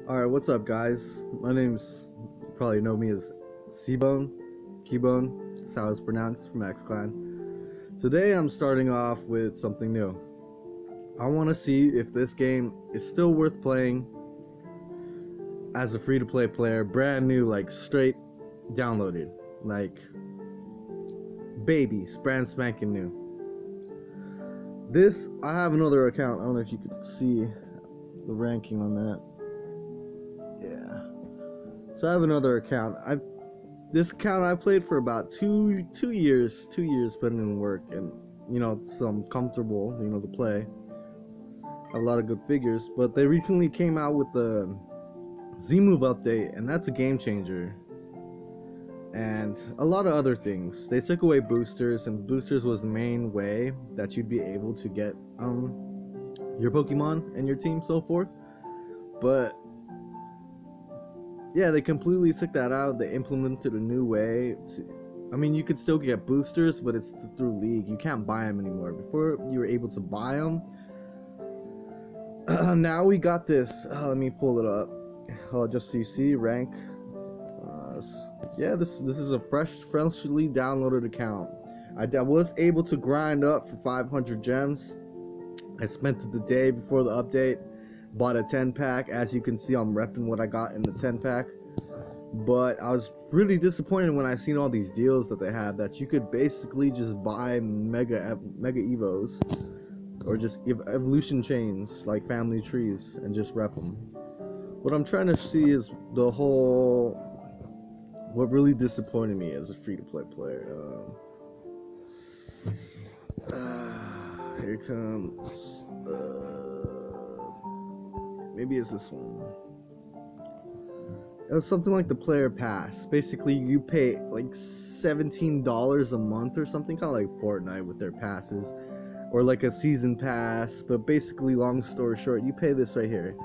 Alright, what's up, guys? My name's, you probably know me as Seabone, Keybone, that's how it's pronounced, from X Clan. Today I'm starting off with something new. I want to see if this game is still worth playing as a free-to-play player, brand new, like straight downloaded, like babies, brand spanking new. I have another account. I don't know if you could see the ranking on that. Yeah. So I have another account. This account I played for about two years putting in work, and so I'm comfortable, to play. I have a lot of good figures, but they recently came out with the Z-Move update, and that's a game changer. And a lot of other things. They took away boosters, and boosters was the main way that you'd be able to get your Pokemon and your team, so forth. But yeah, they completely took that out. They implemented a new way you could still get boosters, but it's through League. You can't buy them anymore. Before, you were able to buy them. Now we got this. Let me pull it up. Just so you see, rank. Yeah, this is a freshly downloaded account. I was able to grind up for 500 gems. I spent it the day before the update. Bought a 10-pack. As you can see, I'm repping what I got in the 10-pack. But I was really disappointed when I seen all these deals that they had, that you could basically just buy mega evos or just evolution chains like family trees and just rep them. What I'm trying to see is what really disappointed me as a free-to-play player. Here comes. Maybe it's this one. It was something like the player pass. Basically, you pay like $17 a month or something, kind of like Fortnite with their passes, or like a season pass. But basically, long story short, you pay this right here.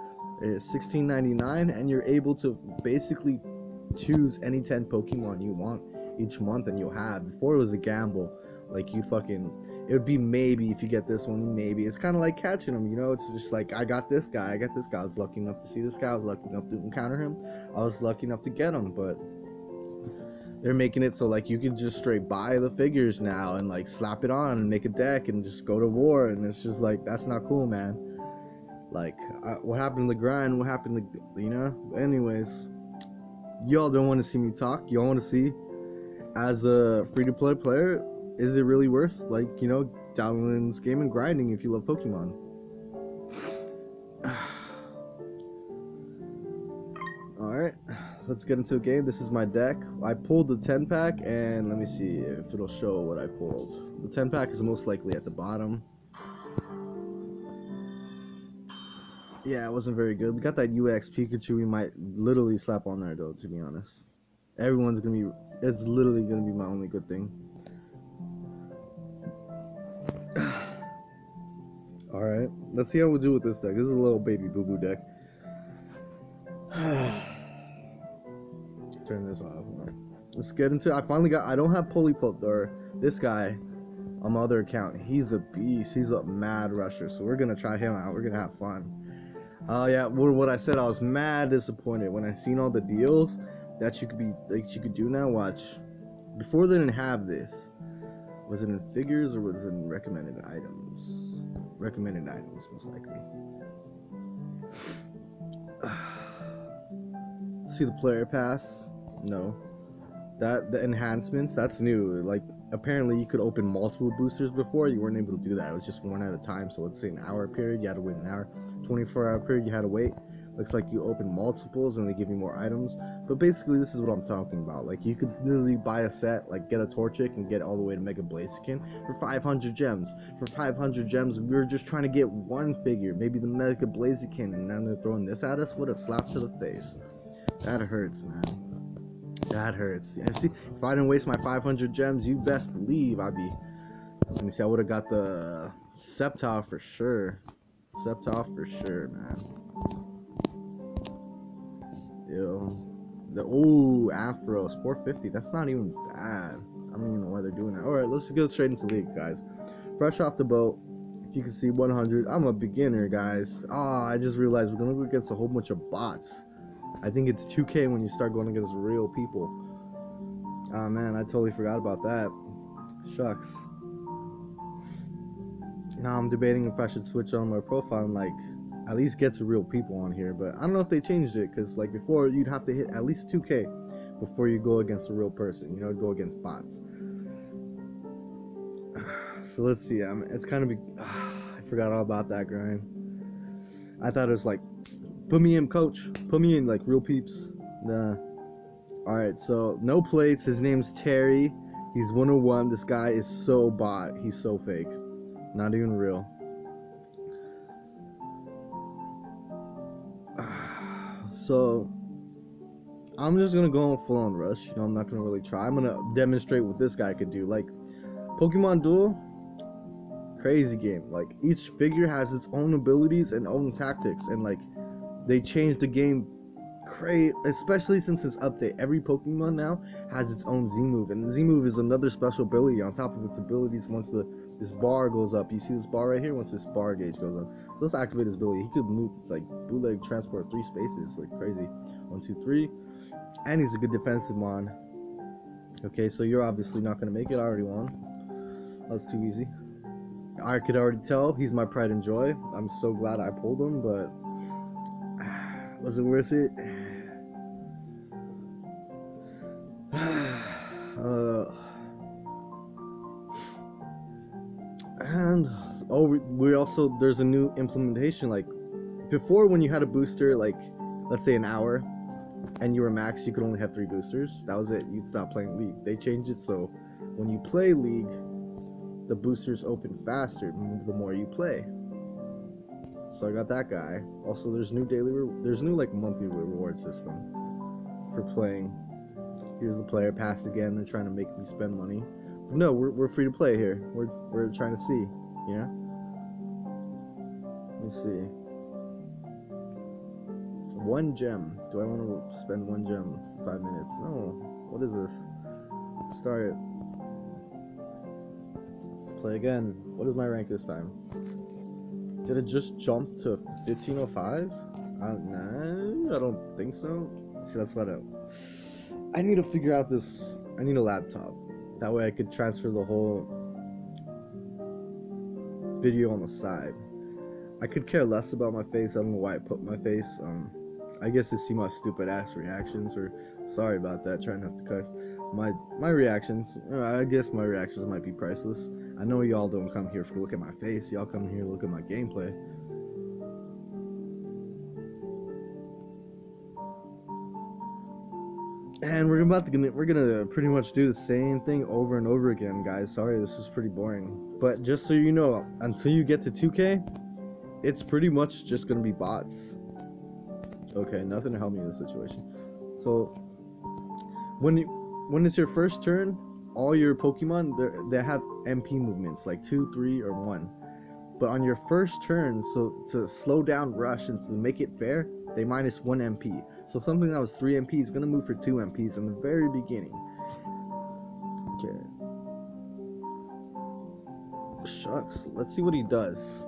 It's $16.99, and you're able to basically choose any 10 Pokemon you want each month, and you'll have. Before, it was a gamble. Like, it would be maybe if you get this one, maybe. It's kind of like catching them, it's just like, I got this guy. I was lucky enough to see this guy. I was lucky enough to encounter him. I was lucky enough to get him. But they're making it so like you can just straight buy the figures now and like slap it on and make a deck and just go to war. And it's just like, that's not cool, man. Like, what happened to the grind? What happened to, anyways, y'all don't want to see me talk. Y'all want to see, as a free-to-play player, is it really worth, downloading this game and grinding if you love Pokemon? Alright, let's get into a game. This is my deck. I pulled the 10-pack, and let me see if it'll show what I pulled. The 10-pack is most likely at the bottom. Yeah, it wasn't very good. We got that UX Pikachu we might literally slap on there, though, to be honest. It's literally gonna be my only good thing. Alright, let's see how we'll do with this deck. This is a little baby boo-boo deck. Turn this off. Let's get into it. I don't have Polypop, or this guy on my other account. He's a beast. He's a mad rusher, so we're gonna try him out. We're gonna have fun. Yeah, what I said, I was mad disappointed when I seen all the deals that you could do now. Watch. Before they didn't have this. Was it in figures or was it in recommended items? Recommended items, most likely. See the player pass? No. The enhancements, that's new. Like, apparently you could open multiple boosters before. You weren't able to do that. It was just one at a time. So let's say an hour period, you had to wait an hour. 24-hour period, you had to wait. Looks like you open multiples and they give you more items. But basically, this is what I'm talking about. Like, you could literally buy a set, like get a Torchic and get all the way to Mega Blaziken for 500 gems. For 500 gems, we were just trying to get one figure, maybe the Mega Blaziken, and now they're throwing this at us. What a slap to the face. That hurts, man. That hurts. Yeah, see, if I didn't waste my 500 gems, you best believe I'd be... Let me see, I would have got the Sceptile for sure. Sceptile for sure, man. Yo. Ampharos, 450. That's not even bad. I don't even know why they're doing that. Alright, let's go straight into League, guys. Fresh off the boat. If you can see 100, I'm a beginner, guys. I just realized we're gonna go against a whole bunch of bots. I think it's 2K when you start going against real people. Oh man, I totally forgot about that. Shucks. Now I'm debating if I should switch on my profile and like at least get to real people on here, but I don't know if they changed it, because like before you'd have to hit at least 2K before you go against a real person, you know, go against bots. So let's see. It's kind of I forgot all about that grind. I thought it was like, put me in, coach, put me in, like real peeps. Nah. All right, so no plates. His name's Terry. He's 101. This guy is so bot. He's so fake. Not even real. So I'm just gonna go on full on rush. You know, I'm not gonna really try. I'm gonna demonstrate what this guy could do. Like Pokemon Duel, crazy game. Like each figure has its own abilities and own tactics, and like they changed the game especially since its update. Every Pokemon now has its own Z move, and the Z move is another special ability on top of its abilities. Once this bar goes up, you see this bar right here, once this bar gauge goes up, so let's activate his ability. He could move like bootleg transport 3 spaces, like crazy. 1 2 3, and he's a good defensive mon. Okay, so you're obviously not gonna make it. I already won. That was too easy. I could already tell he's my pride and joy. I'm so glad I pulled him, but was it worth it? And we also, there's a new implementation. Like before, when you had a booster, like let's say an hour, and you were max, you could only have 3 boosters. That was it. You'd stop playing League. They changed it so when you play League, the boosters open faster the more you play. So I got that guy. Also, there's new like monthly reward system for playing. Here's the player pass again. They're trying to make me spend money. But no, we're free to play here. We're trying to see. Yeah. Let me see. 1 gem. Do I want to spend 1 gem for 5 minutes? No. What is this? Start. Play again. What is my rank this time? Did it just jump to 1505? Nah, I don't think so. See, that's about it. I need to figure out this. I need a laptop. That way I could transfer the whole video on the side. I could care less about my face. I don't know why I put my face. I guess to see my stupid ass reactions, or sorry about that, trying not to cuss. My reactions, I guess my reactions might be priceless. I know y'all don't come here to look at my face. Y'all come here to look at my gameplay. And we're gonna pretty much do the same thing over and over again, guys. Sorry, this is pretty boring. But just so you know, until you get to 2K, it's pretty much just gonna be bots. Okay, nothing to help me in this situation. So when it's your first turn, all your Pokemon they have MP movements like 2, 3, or 1. But on your first turn, so to slow down rush and to make it fair, they minus 1 MP. So something that was 3 MP is gonna move for 2 MPs in the very beginning. Okay. Shucks. Let's see what he does.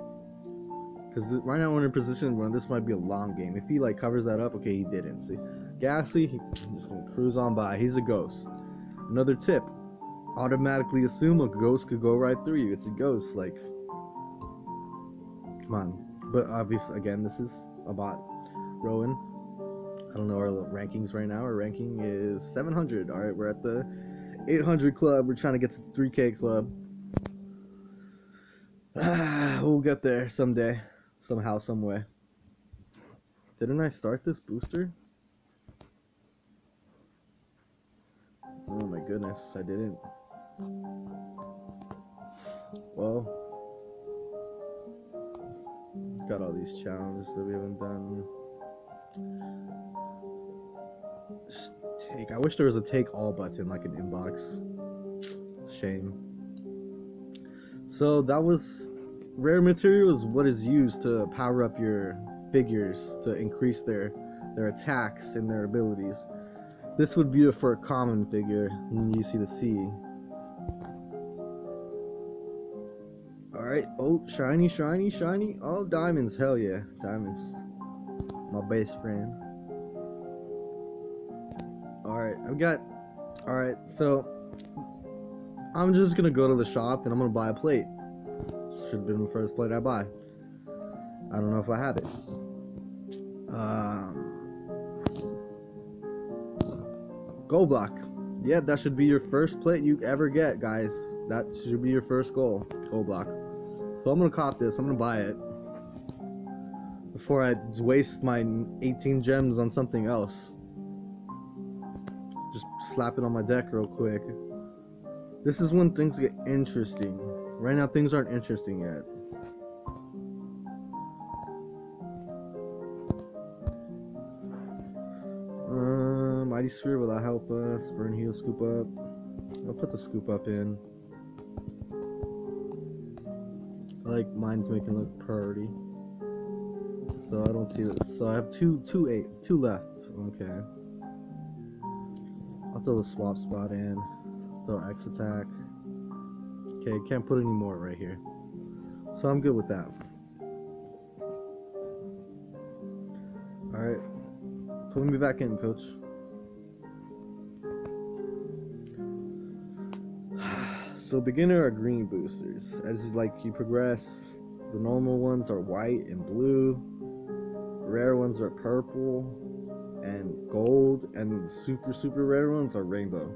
Because right now we're in a position where this might be a long game. If he like covers that up, okay, he didn't. See, Ghastly, he's just gonna cruise on by. He's a ghost. Another tip: automatically assume a ghost could go right through you. It's a ghost. Like, come on. But obviously, again, this is a bot. Rowan. I don't know our rankings right now. Our ranking is 700. All right, we're at the 800 club. We're trying to get to the 3K club. We'll get there someday. Somehow, some way. Didn't I start this booster? Oh my goodness, I didn't. Well, got all these challenges that we haven't done. Just take. I wish there was a take all button like an inbox. Shame. So that was rare material is what is used to power up your figures to increase their attacks and their abilities. This would be for a common figure, and you see the C. Alright. Alright, oh, shiny, shiny, shiny. Oh, diamonds, hell yeah, diamonds. My best friend. Alright, alright, so I'm just gonna go to the shop and I'm gonna buy a plate. Should have been the first plate I buy. I don't know if I have it. Gold block. Yeah, that should be your first plate you ever get, guys. That should be your first goal. Gold block. So I'm gonna cop this. I'm gonna buy it before I waste my 18 gems on something else. Just slap it on my deck real quick. This is when things get interesting. Right now, things aren't interesting yet. Mighty Sphere, will that help us? Burn, heal, scoop up. I'll put the scoop up in. I like mine's making it look pretty. So I don't see this. So I have two left. Okay. I'll throw the swap spot in. Throw X attack. Okay, can't put any more right here. So I'm good with that. Alright. Put me back in, coach. So beginner are green boosters. As you progress, the normal ones are white and blue. Rare ones are purple and gold, and the super rare ones are rainbow.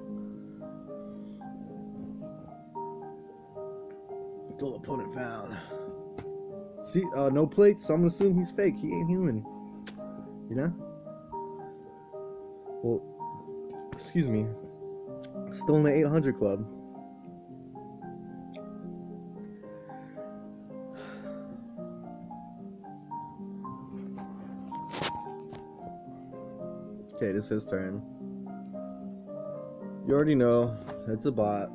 Until opponent found. See, no plates, so I'm gonna assume he's fake. He ain't human. You know? Well, excuse me. Still in the 800 club. Okay, this is his turn. You already know, it's a bot.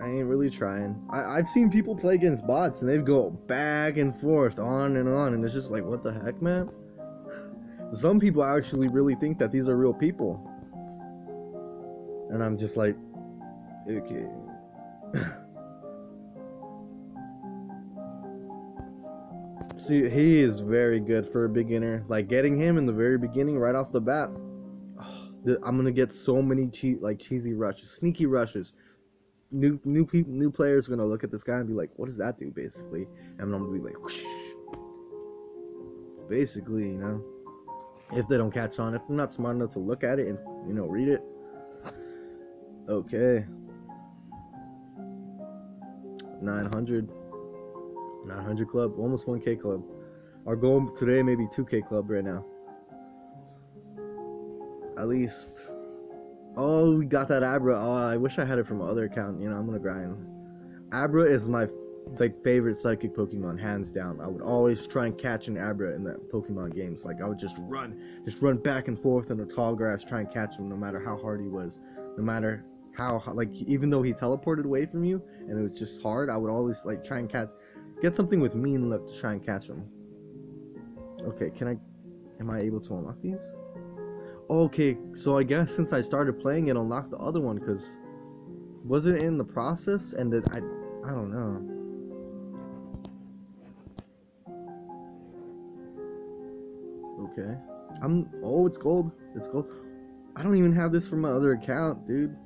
I ain't really trying. I've seen people play against bots and they go back and forth, on, and it's just like, what the heck, man? Some people actually really think that these are real people. And I'm just like, okay. See, he is very good for a beginner. Like, getting him in the very beginning, right off the bat, I'm gonna get so many cheesy rushes, sneaky rushes. New players are gonna look at this guy and be like, "What does that do?" Basically, and I'm gonna be like, whoosh. Basically, you know, if they don't catch on, if they're not smart enough to look at it and read it. Okay, 900 club, almost 1K club. Our goal today may be 2K club right now. At least. Oh, we got that Abra. Oh, I wish I had it from my other account. I'm gonna grind. Abra is my favorite psychic Pokemon, hands down. I would always try and catch an Abra in the Pokemon games. Like, I would just run back and forth in the tall grass, try and catch him, no matter how hard he was, no matter how even though he teleported away from you and it was just hard, I would always try and get something with mean luck to try and catch him. Okay, am I able to unlock these? Okay, so I guess since I started playing it, unlocked the other one, because was it in the process? And I don't know. Okay, it's gold. It's gold. I don't even have this from my other account, dude.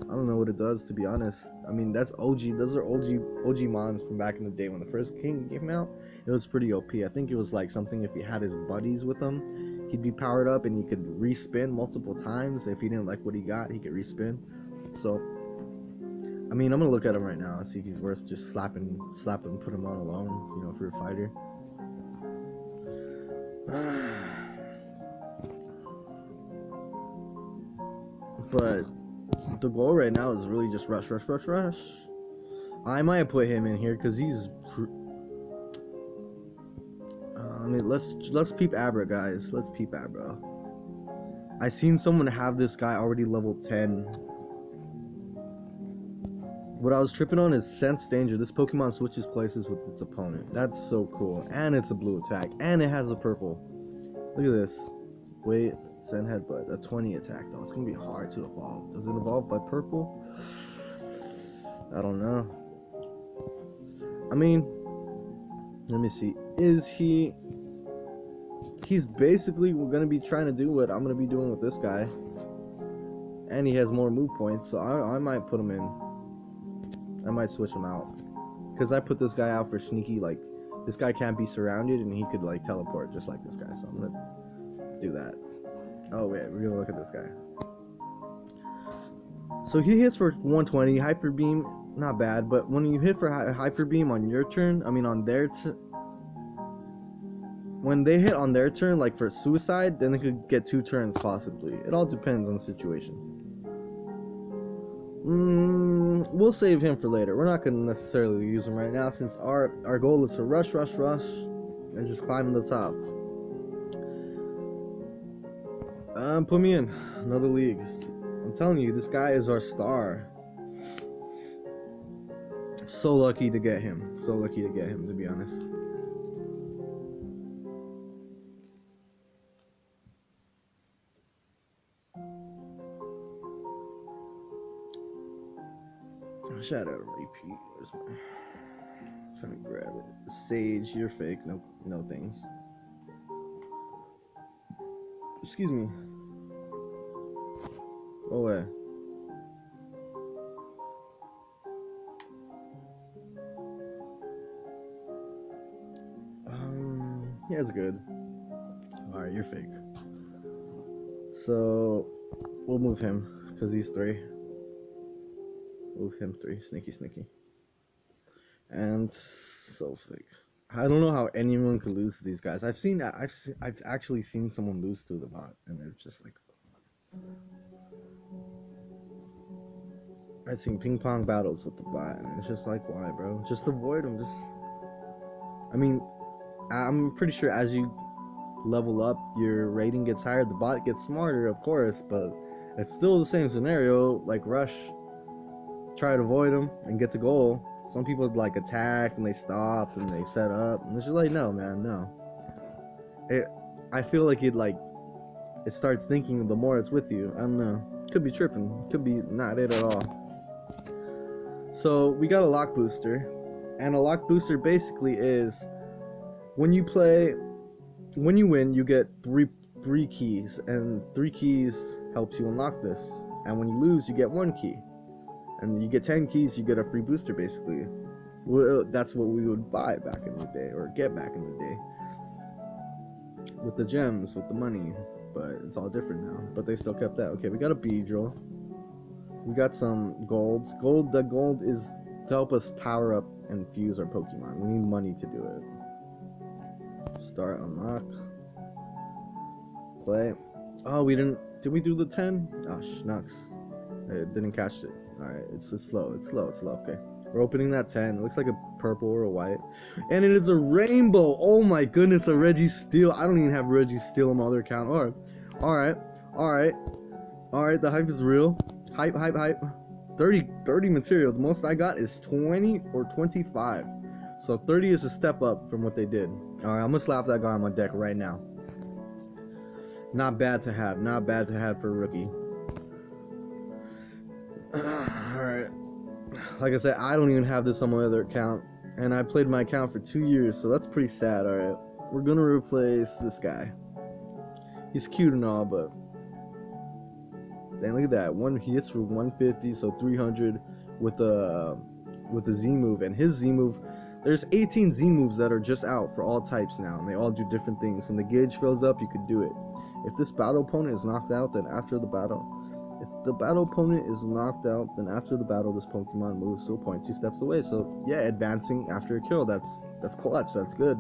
I don't know what it does, to be honest. I mean, that's OG. Those are OG mons from back in the day when the first King came out. It was pretty OP. I think it was something if he had his buddies with him, he'd be powered up and he could respin multiple times. If he didn't like what he got, he could respin. So, I mean, I'm gonna look at him right now and see if he's worth just slapping, put him on alone, for a fighter. But the goal right now is really just rush. I might put him in here because he's. I mean, let's peep Abra, guys. Let's peep Abra. I seen someone have this guy already level 10. What I was tripping on is Sense Danger. This Pokemon switches places with its opponent. That's so cool. And it's a blue attack. And it has a purple. Look at this. Wait, Send Headbutt. A 20 attack, though. It's going to be hard to evolve. Does it evolve by purple? I don't know. I mean, Let me see. Is he... He's basically gonna be trying to do what I'm gonna be doing with this guy. And he has more move points, so I might put him in. I might switch him out. Because I put this guy out for sneaky, like, this guy can't be surrounded and he could, like, teleport just like this guy. So I'm gonna do that. Oh, wait, we're gonna look at this guy. So he hits for 120, Hyper Beam, not bad, but when you hit for Hyper Beam on your turn, I mean on their when they hit on their turn, like for suicide, then they could get 2 turns possibly. It all depends on the situation. We'll save him for later. We're not gonna necessarily use him right now since our goal is to rush, and just climb to the top. Put me in another league. I'm telling you, this guy is our star. So lucky to get him. So lucky to get him, to be honest. Shadow repeat. Where's my... I'm trying to grab it. Sage, you're fake. No things. Excuse me. Go away. Yeah, it's good. Alright, you're fake. So, we'll move him, because he's 3. Move him 3. Sneaky. And so fake. I don't know how anyone could lose to these guys. I've actually seen someone lose to the bot, and they're just like... I've seen ping pong battles with the bot, and it's just like, why, bro? Just avoid them. I mean, I'm pretty sure as you level up, your rating gets higher, the bot gets smarter, of course, but it's still the same scenario. Like rush, try to avoid them and get to goal. Some people like attack and they stop and they set up, and it's just like, no, man, no. I feel like it starts thinking the more it's with you. I don't know. Could be tripping. Could be not it at all. So we got a lock booster, and a lock booster basically is when you win, you get three keys, and 3 keys helps you unlock this. And when you lose, you get 1 key. And you get 10 keys, you get a free booster, basically. Well, that's what we would buy back in the day, or get back in the day. With the gems, with the money. But it's all different now. But they still kept that. Okay, we got a Beedrill. We got some gold. The gold is to help us power up and fuse our Pokemon. We need money to do it. Start, unlock. Play. Oh, we didn't... Did we do the 10? Oh, schnucks. It didn't catch it. Alright, it's slow. It's slow. Okay. We're opening that 10. It looks like a purple or a white. And it is a rainbow. Oh my goodness, a Registeel. I don't even have Registeel on my other account. Alright. The hype is real. Hype. 30 material. The most I got is 20 or 25. So 30 is a step up from what they did. Alright, I'm gonna slap that guy on my deck right now. Not bad to have. Not bad to have for a rookie. Alright. Like I said, I don't even have this on my other account. And I played my account for 2 years, so that's pretty sad. Alright. We're gonna replace this guy. He's cute and all, but... Dang, look at that. He hits for 150, so 300 with the Z move. And his Z move... There's 18 Z moves that are just out for all types now, and they all do different things. When the gauge fills up, you could do it. If this battle opponent is knocked out, then after the battle... If the battle opponent is knocked out, then after the battle, this Pokemon moves to a point 2 steps away. So, yeah, advancing after a kill, that's clutch, that's good.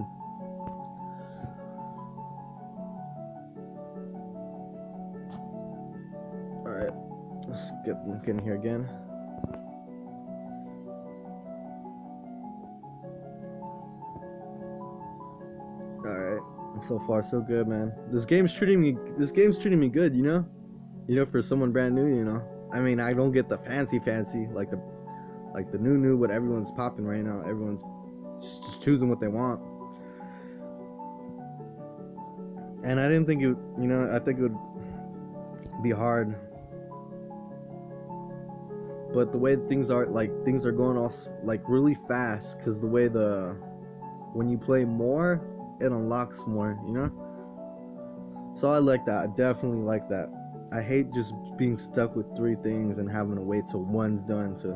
Alright, let's get in here again. Alright, so far so good, man. This game's treating me good, you know? You know, for someone brand new, you know. I mean, I don't get the fancy like the new what everyone's popping right now. Everyone's just choosing what they want. And I didn't think it, you know, I think it would be hard. But the way things are going all like really fast, because the way when you play more, it unlocks more, you know? So I like that. I definitely like that. I hate just being stuck with 3 things and having to wait till one's done to.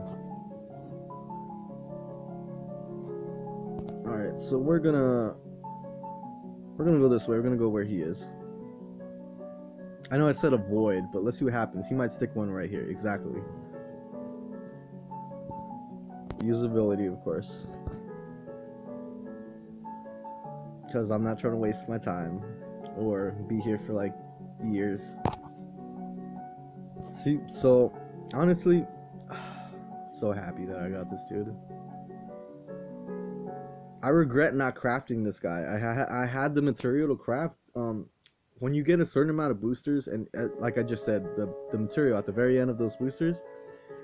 Alright, so we're gonna go this way. We're gonna go where he is. I know I said avoid, but let's see what happens. He might stick one right here. Exactly. Usability, of course. Because I'm not trying to waste my time or be here for like years. See, so honestly, so happy that I got this dude. I regret not crafting this guy. I had the material to craft. When you get a certain amount of boosters, and like I just said, the material at the very end of those boosters,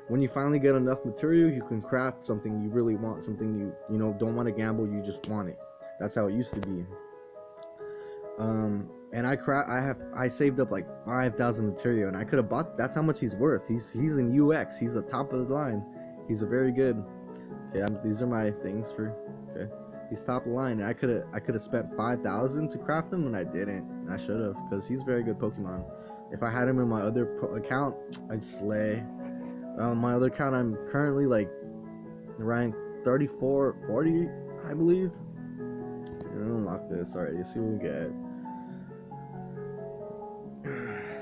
when you finally get enough material, you can craft something you really want, something you know don't want to gamble, you just want it. That's how it used to be. And I saved up like 5,000 material, and I could have bought. That's how much he's worth. He's in UX. He's the top of the line. He's a very good. Okay, these are my things for. Okay, he's top of the line. And I could have spent 5,000 to craft him, and I didn't. And I should have, because he's a very good Pokemon. If I had him in my other account, I'd slay. My other account, I'm currently like ranked 34, 40, I believe. Unlock this. Alright, let's see what we get.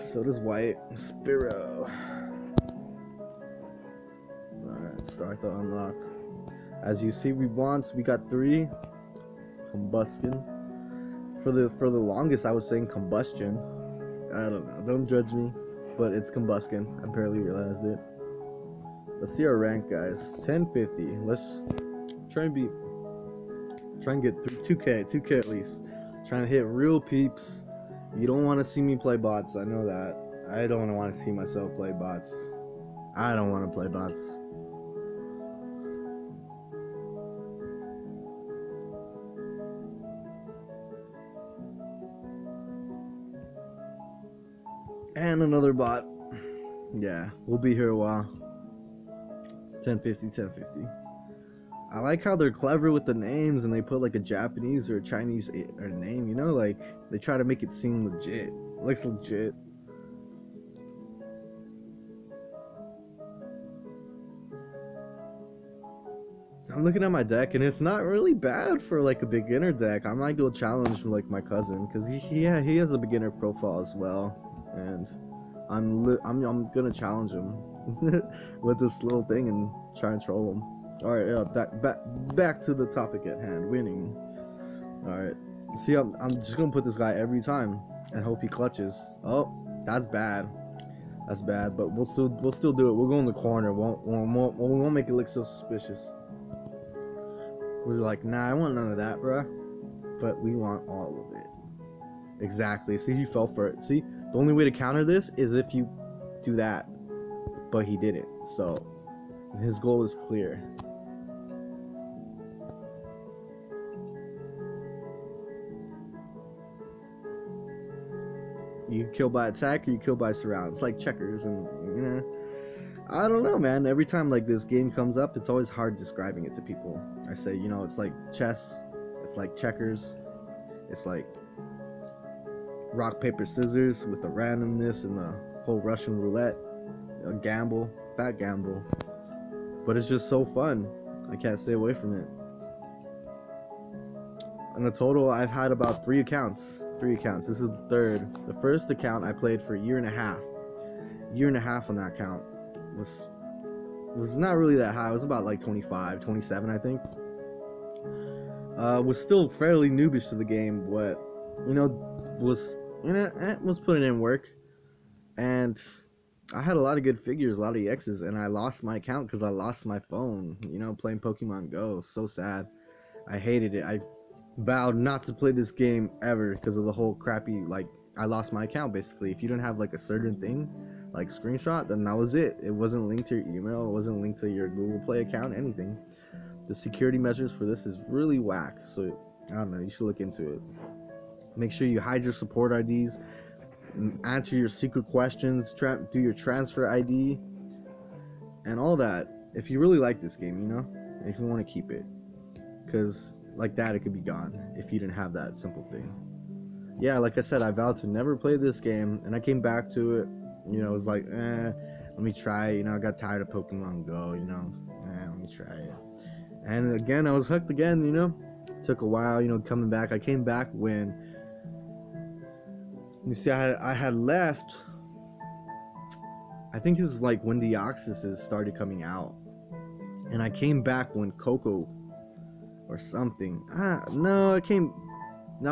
So does white Spiro. Alright, start the unlock. As you see, we got 3 combustion. For the longest I was saying combustion. I don't know, don't judge me, but it's combustion. I barely realized it. Let's see our rank, guys. 1050. Let's try and get through 2K at least. Trying to hit real peeps. You don't want to see me play bots. I know that. I don't want to see myself play bots. I don't want to play bots. And another bot. Yeah, we'll be here a while. 1050. I like how they're clever with the names, and they put like a Japanese or a Chinese name, you know, like they try to make it seem legit. It looks legit. I'm looking at my deck, and it's not really bad for like a beginner deck. I might go challenge like my cousin, because he has a beginner profile as well, and I'm gonna challenge him with this little thing and try and troll him. Alright, yeah, back to the topic at hand, winning. Alright, see, I'm just gonna put this guy every time and hope he clutches. Oh, that's bad. That's bad, but we'll still do it. We'll go in the corner. We won't make it look so suspicious. We're like, nah, I want none of that, bruh. But we want all of it. Exactly. See, he fell for it. See, the only way to counter this is if you do that, but he didn't. So his goal is clear. You kill by attack or you kill by surround. It's like checkers, and you know, I don't know, man. Every time like this game comes up, it's always hard describing it to people. I say, you know, it's like chess, it's like checkers, it's like rock paper scissors with the randomness and the whole Russian roulette, a gamble, fat gamble. But it's just so fun. I can't stay away from it. In the total, I've had about 3 accounts. This is the 3rd. The first account I played for a year and a half. On that account was not really that high. It was about like 25, 27, I think. Was still fairly noobish to the game, but was putting in work, and I had a lot of good figures, a lot of EXs, and I lost my account because I lost my phone. Playing Pokemon Go, so sad. I hated it. I vowed not to play this game ever because of the whole crappy, like, I lost my account basically. If you didn't have like a certain thing, like screenshot, then that was it. It wasn't linked to your email, it wasn't linked to your Google Play account, anything. The security measures for this is really whack, so I don't know, you should look into it. Make sure you hide your support IDs, answer your secret questions, do your transfer ID, and all that. If you really like this game, if you want to keep it, because like that, it could be gone if you didn't have that simple thing. Yeah, like I said, I vowed to never play this game, and I came back to it. You know, it was like, let me try it. You know, I got tired of Pokemon Go. You know, let me try it. And again, I was hooked again. You know, took a while. You know, coming back. I came back when, you see, I had left. I think it's like when Deoxys started coming out, and I came back when Coco or something. No,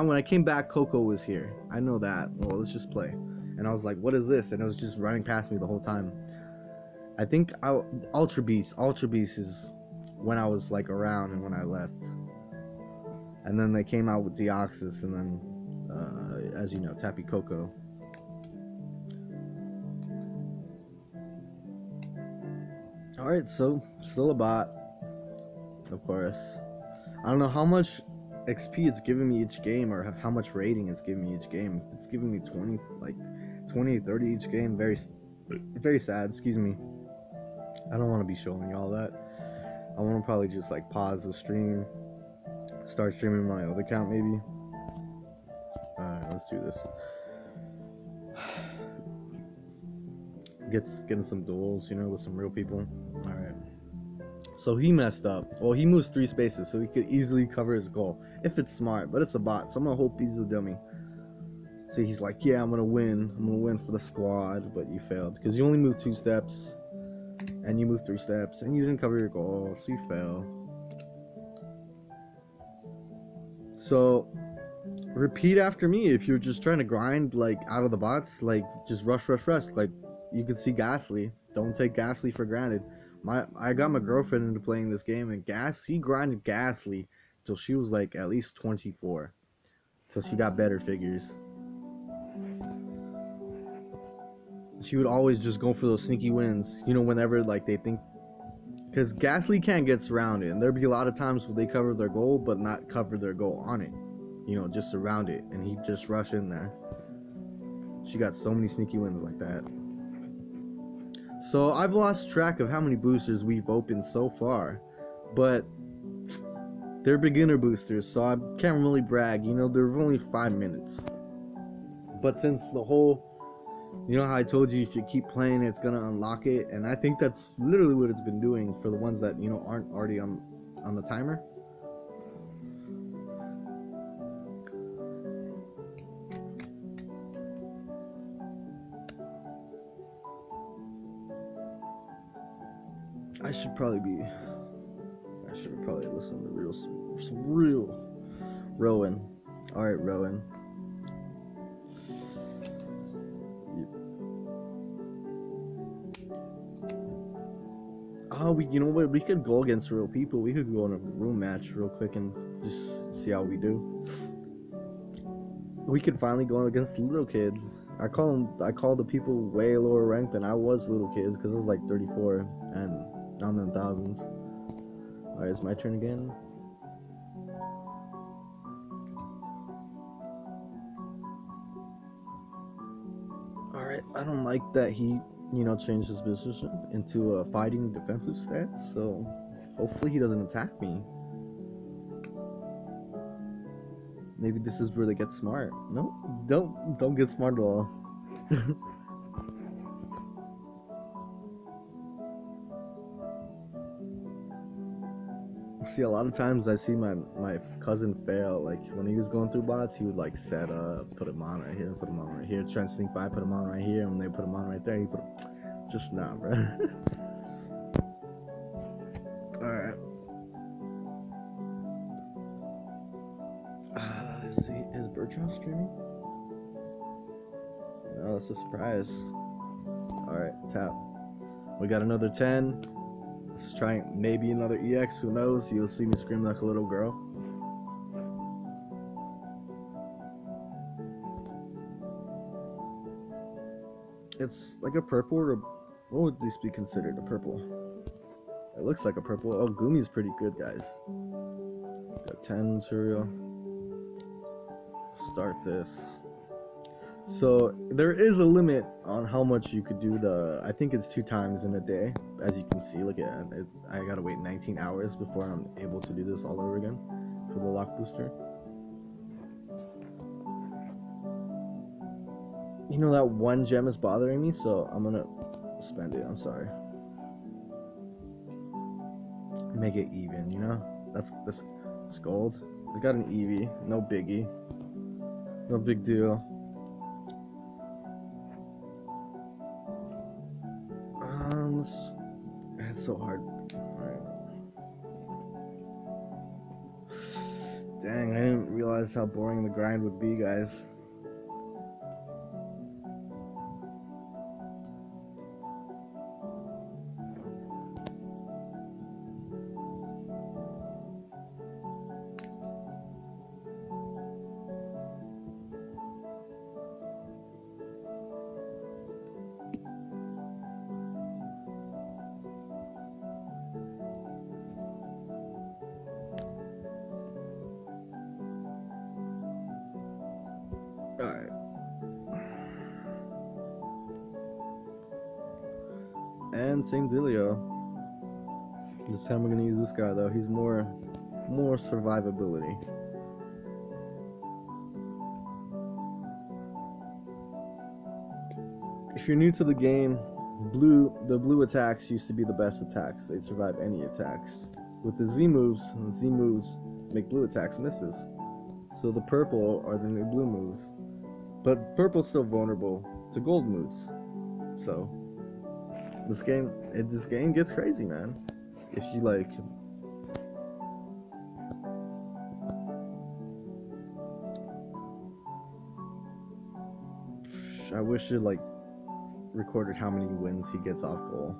when I came back, Coco was here. I know that. Well, let's just play. And I was like, what is this? And it was just running past me the whole time. I think Ultra Beast is when I was like around and when I left. And then they came out with Deoxys, and then, as you know, Tappy Coco. Alright, so still a bot, of course. I don't know how much XP it's giving me each game, or how much rating it's giving me each game. If it's giving me 20, 30 each game, very sad, excuse me. I don't want to be showing y'all that. I want to probably just like pause the stream, start streaming my other account maybe. Alright, let's do this. Getting some duels, you know, with some real people. Alright. So he messed up. Well, he moves 3 spaces, so he could easily cover his goal if it's smart, but it's a bot, so I'm gonna hope he's a dummy. See, he's like, yeah, I'm gonna win for the squad, but you failed because you only moved 2 steps, and you moved 3 steps, and you didn't cover your goal, so you fail. So repeat after me if you're just trying to grind like out of the bots, like just rush. Like you can see Ghastly. Don't take Ghastly for granted. I got my girlfriend into playing this game, and he grinded Ghastly till she was like at least 24, till she got better figures. She would always just go for those sneaky wins, you know, whenever like they think, because Ghastly can't get surrounded, and there'd be a lot of times where they cover their goal but not cover their goal on it, you know, just surround it, and he'd just rush in there. She got so many sneaky wins like that. So I've lost track of how many boosters we've opened so far, but they're beginner boosters, so I can't really brag. You know, they're only 5 minutes. But since the whole, you know how I told you if you keep playing, it's gonna unlock it, and I think that's literally what it's been doing for the ones that, you know, aren't already on the timer. I should have probably listened to some real Rowan. Alright, Rowan. Oh, you know what? We could go against real people. We could go in a room match real quick and just see how we do. We could finally go against the little kids. I call the people way lower ranked than I was little kids, because it was like 34 and I'm in the thousands. Alright, it's my turn again. Alright, I don't like that he, you know, changed his position into a fighting defensive stance, so hopefully he doesn't attack me. Maybe this is where they get smart. No, don't get smart at all. See, a lot of times I see my cousin fail. Like when he was going through bots, he would like set up, put him on right here, put him on right here, try and sneak by, put him on right here, and when they put him on right there, he put him. Just nah, bro. Alright. Let's see, is Bertrand streaming? No, it's a surprise. Alright, tap. We got another 10. Let's try maybe another EX, who knows? You'll see me scream like a little girl. It's like a purple, or what would this be considered? A purple. It looks like a purple. Oh, Gumi's pretty good, guys. Got 10 material. Start this. So there is a limit on how much you could do I think it's 2 times in a day. As you can see, look at it. I gotta wait 19 hours before I'm able to do this all over again. for the lock booster. You know that one gem is bothering me, so I'm gonna spend it. I'm sorry. Make it even, you know? That's gold. I got an Eevee, no biggie. No big deal. It's so hard. Alright. Dang, I didn't realize how boring the grind would be, guys. Alright. And same dealio. This time we're gonna use this guy though. He's more survivability. If you're new to the game, the blue attacks used to be the best attacks. They'd survive any attacks. With the Z moves make blue attacks misses. So the purple are the new blue moves. But purple's still vulnerable to gold moves. So this game gets crazy, man. If you like I wish it like recorded how many wins he gets off goal.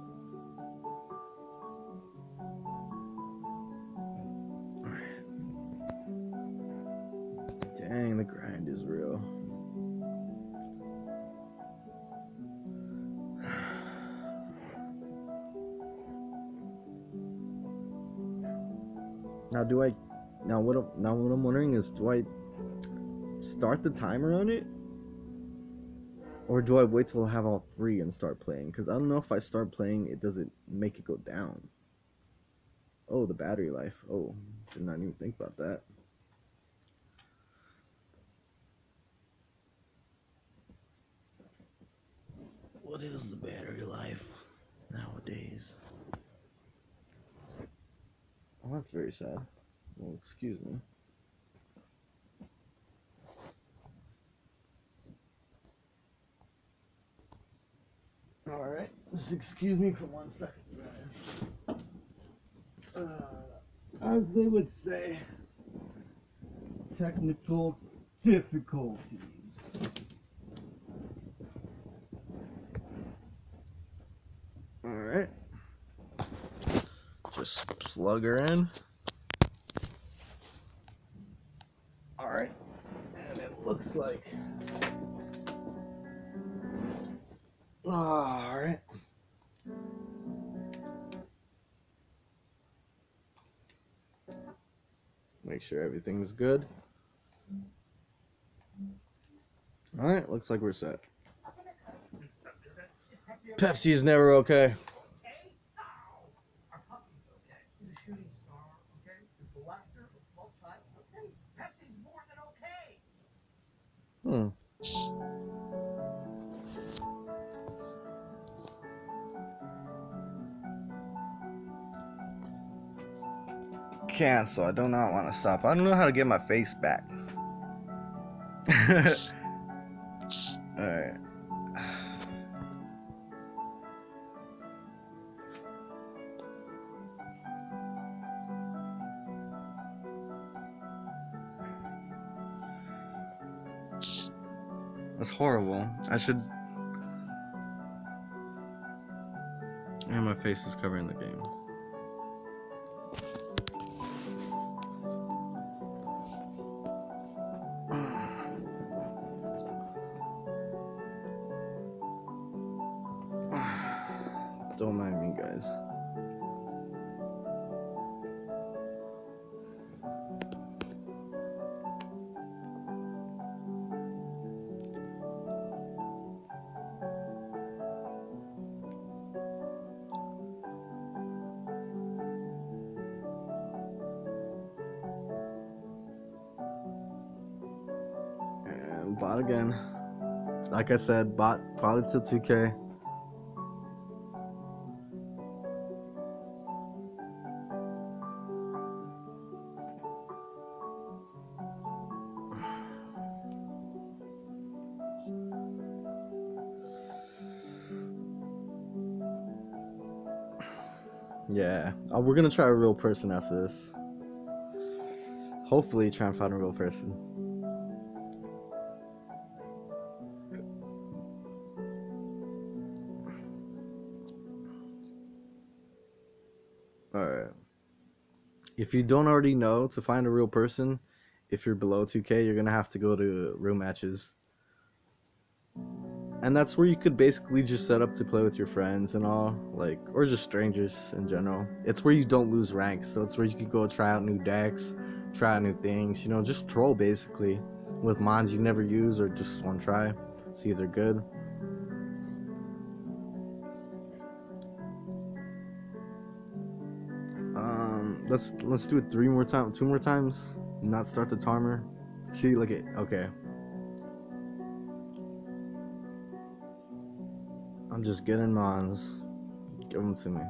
Dang, the grind is real. Now what I'm wondering is, do I start the timer on it? Or do I wait till I have all three and start playing? Because I don't know if I start playing, it doesn't make it go down. Oh, the battery life. Oh, did not even think about that. What is the battery life nowadays? Oh, that's very sad. Well, excuse me. Alright, just excuse me for 1 second, guys. As they would say, technical difficulties. Alright. Just plug her in. Alright. And it looks like... Alright. Make sure everything's good. Alright, looks like we're set. Pepsi is never okay. Cancel. I do not want to stop. I don't know how to get my face back. Alright. That's horrible. I should... And my face is covering the game. Don't mind me, guys. Bot again. Like I said, bot probably till 2K. Yeah. Oh, we're gonna try a real person after this. Hopefully try and find a real person. Alright. If you don't already know, to find a real person, if you're below 2K, you're gonna have to go to room matches. And that's where you could basically just set up to play with your friends and all, like, or just strangers in general. It's where you don't lose ranks, so it's where you could go try out new decks, try out new things, you know, just troll basically with mods you never use or just one try, see if they're good. Let's do it 2 more times, not start the timer. See, look at, okay. I'm just getting mons. Give them to me.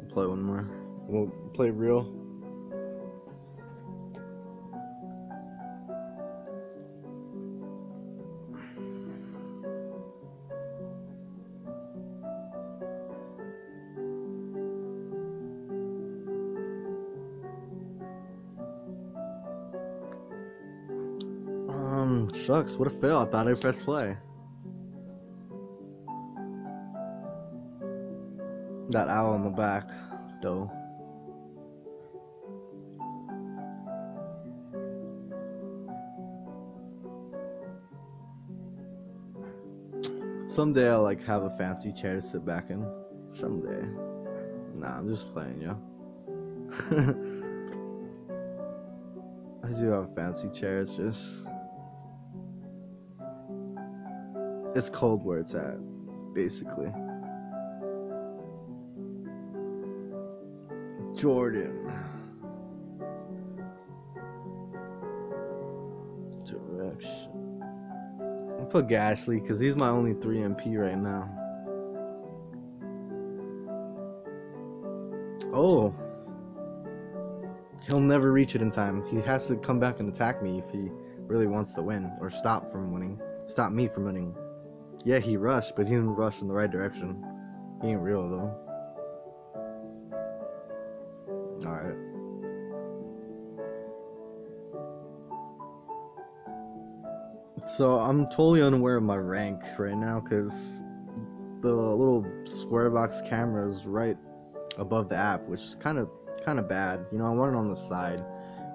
We'll play one more. We'll play real. Shucks, what a fail. I thought I pressed play. That owl on the back, though. Someday I'll like have a fancy chair to sit back in. Someday. Nah, I'm just playing, yo. I do have a fancy chair, it's just... It's cold where it's at, basically. Jordan. Direction. I'll put Gasly because he's my only 3 MP right now. Oh. He'll never reach it in time. He has to come back and attack me if he really wants to win or stop from winning. Stop me from winning. Yeah, he rushed, but he didn't rush in the right direction. He ain't real though. Alright. So I'm totally unaware of my rank right now because the little square box camera is right above the app, which is kind of bad. You know, I want it on the side.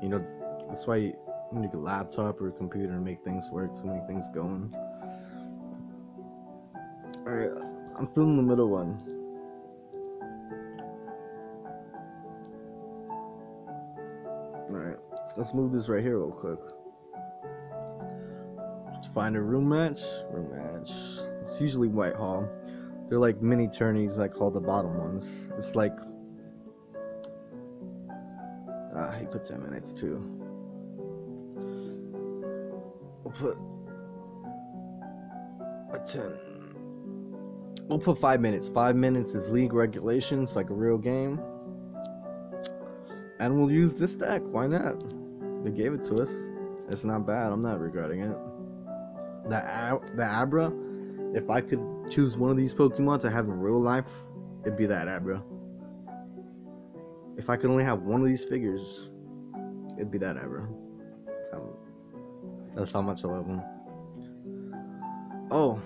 You know, that's why you need a laptop or a computer to make things work, to make things going. Alright, I'm filming the middle one. Alright, let's move this right here real quick. Just find a room match. It's usually Whitehall. They're like mini tourneys, I call the bottom ones. It's like... he put 10 minutes too. We'll put... a 10... We'll put 5 minutes. 5 minutes is league regulations, like a real game. And we'll use this deck. Why not? They gave it to us. It's not bad. I'm not regretting it. The Abra, if I could choose one of these Pokemon to have in real life, it'd be that Abra. If I could only have one of these figures, it'd be that Abra. That's how much I love him. Oh,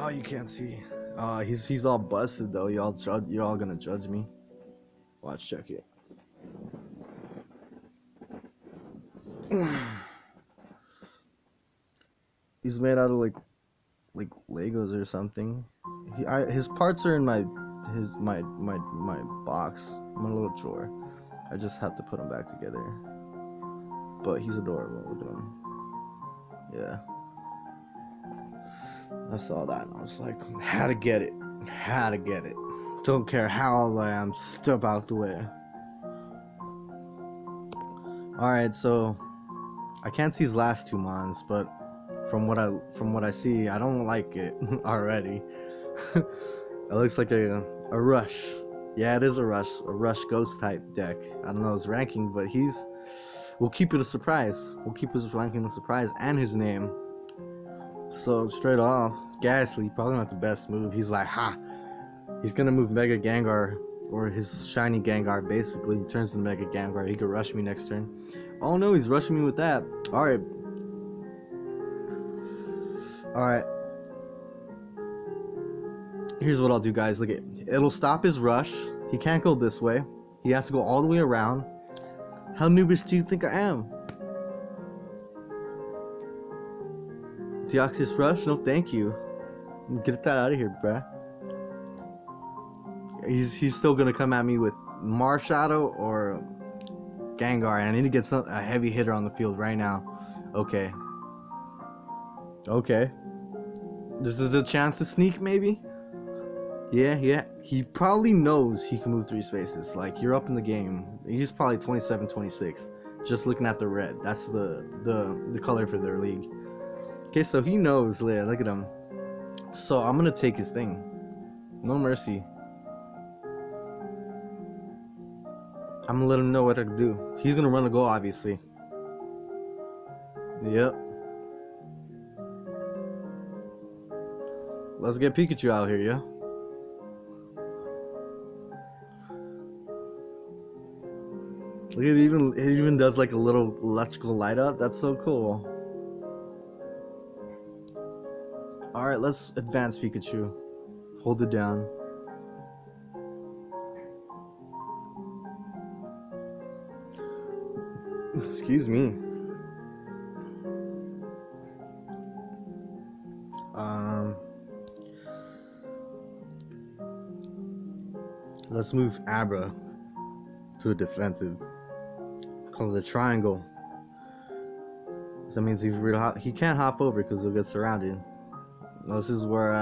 you can't see. He's all busted though. You're all gonna judge me. Watch, check it. He's made out of like Legos or something. His parts are in my box, my little drawer. I just have to put them back together. But he's adorable. Look at him. Yeah. I saw that and I was like, how to get it. Don't care how old I am, step out the way. Alright, so I can't see his last two mons, but from what I see, I don't like it already. It looks like a rush. Yeah, it is a rush ghost type deck. I don't know his ranking, but we'll keep it a surprise. We'll keep his ranking a surprise and his name. So straight off, Ghastly, probably not the best move. He's like, ha! He's gonna move Mega Gengar, or his shiny Gengar basically turns into Mega Gengar. He could rush me next turn. Oh no, he's rushing me with that. Alright. Alright. Here's what I'll do, guys. Look, it'll stop his rush. He can't go this way. He has to go all the way around. How noobish do you think I am? Deoxys Rush? No, thank you. Get that out of here, bruh. He's still gonna come at me with Marshadow or Gengar, and I need to get a heavy hitter on the field right now. Okay. Okay. This is a chance to sneak, maybe? Yeah. He probably knows he can move 3 spaces. Like, you're up in the game. He's probably 27, 26. Just looking at the red. That's the color for their league. Okay, so he knows. Yeah, look at him. So I'm gonna take his thing. No mercy. I'm gonna let him know what I can do. He's gonna run the goal, obviously. Yep. Let's get Pikachu out here, yeah? Look, it even does like a little electrical light up. That's so cool. Alright, let's advance Pikachu. Hold it down. Excuse me. Let's move Abra to a defensive. Call it a triangle. That means he can't hop over because he'll get surrounded. This is where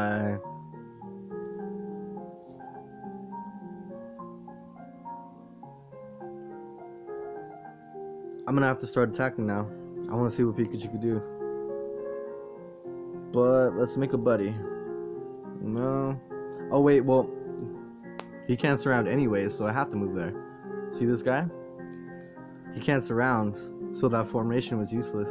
I'm gonna have to start attacking now. I want to see what Pikachu can do. But let's make a buddy. No. Oh wait, well, he can't surround anyways, so I have to move there. See this guy? He can't surround, so that formation was useless.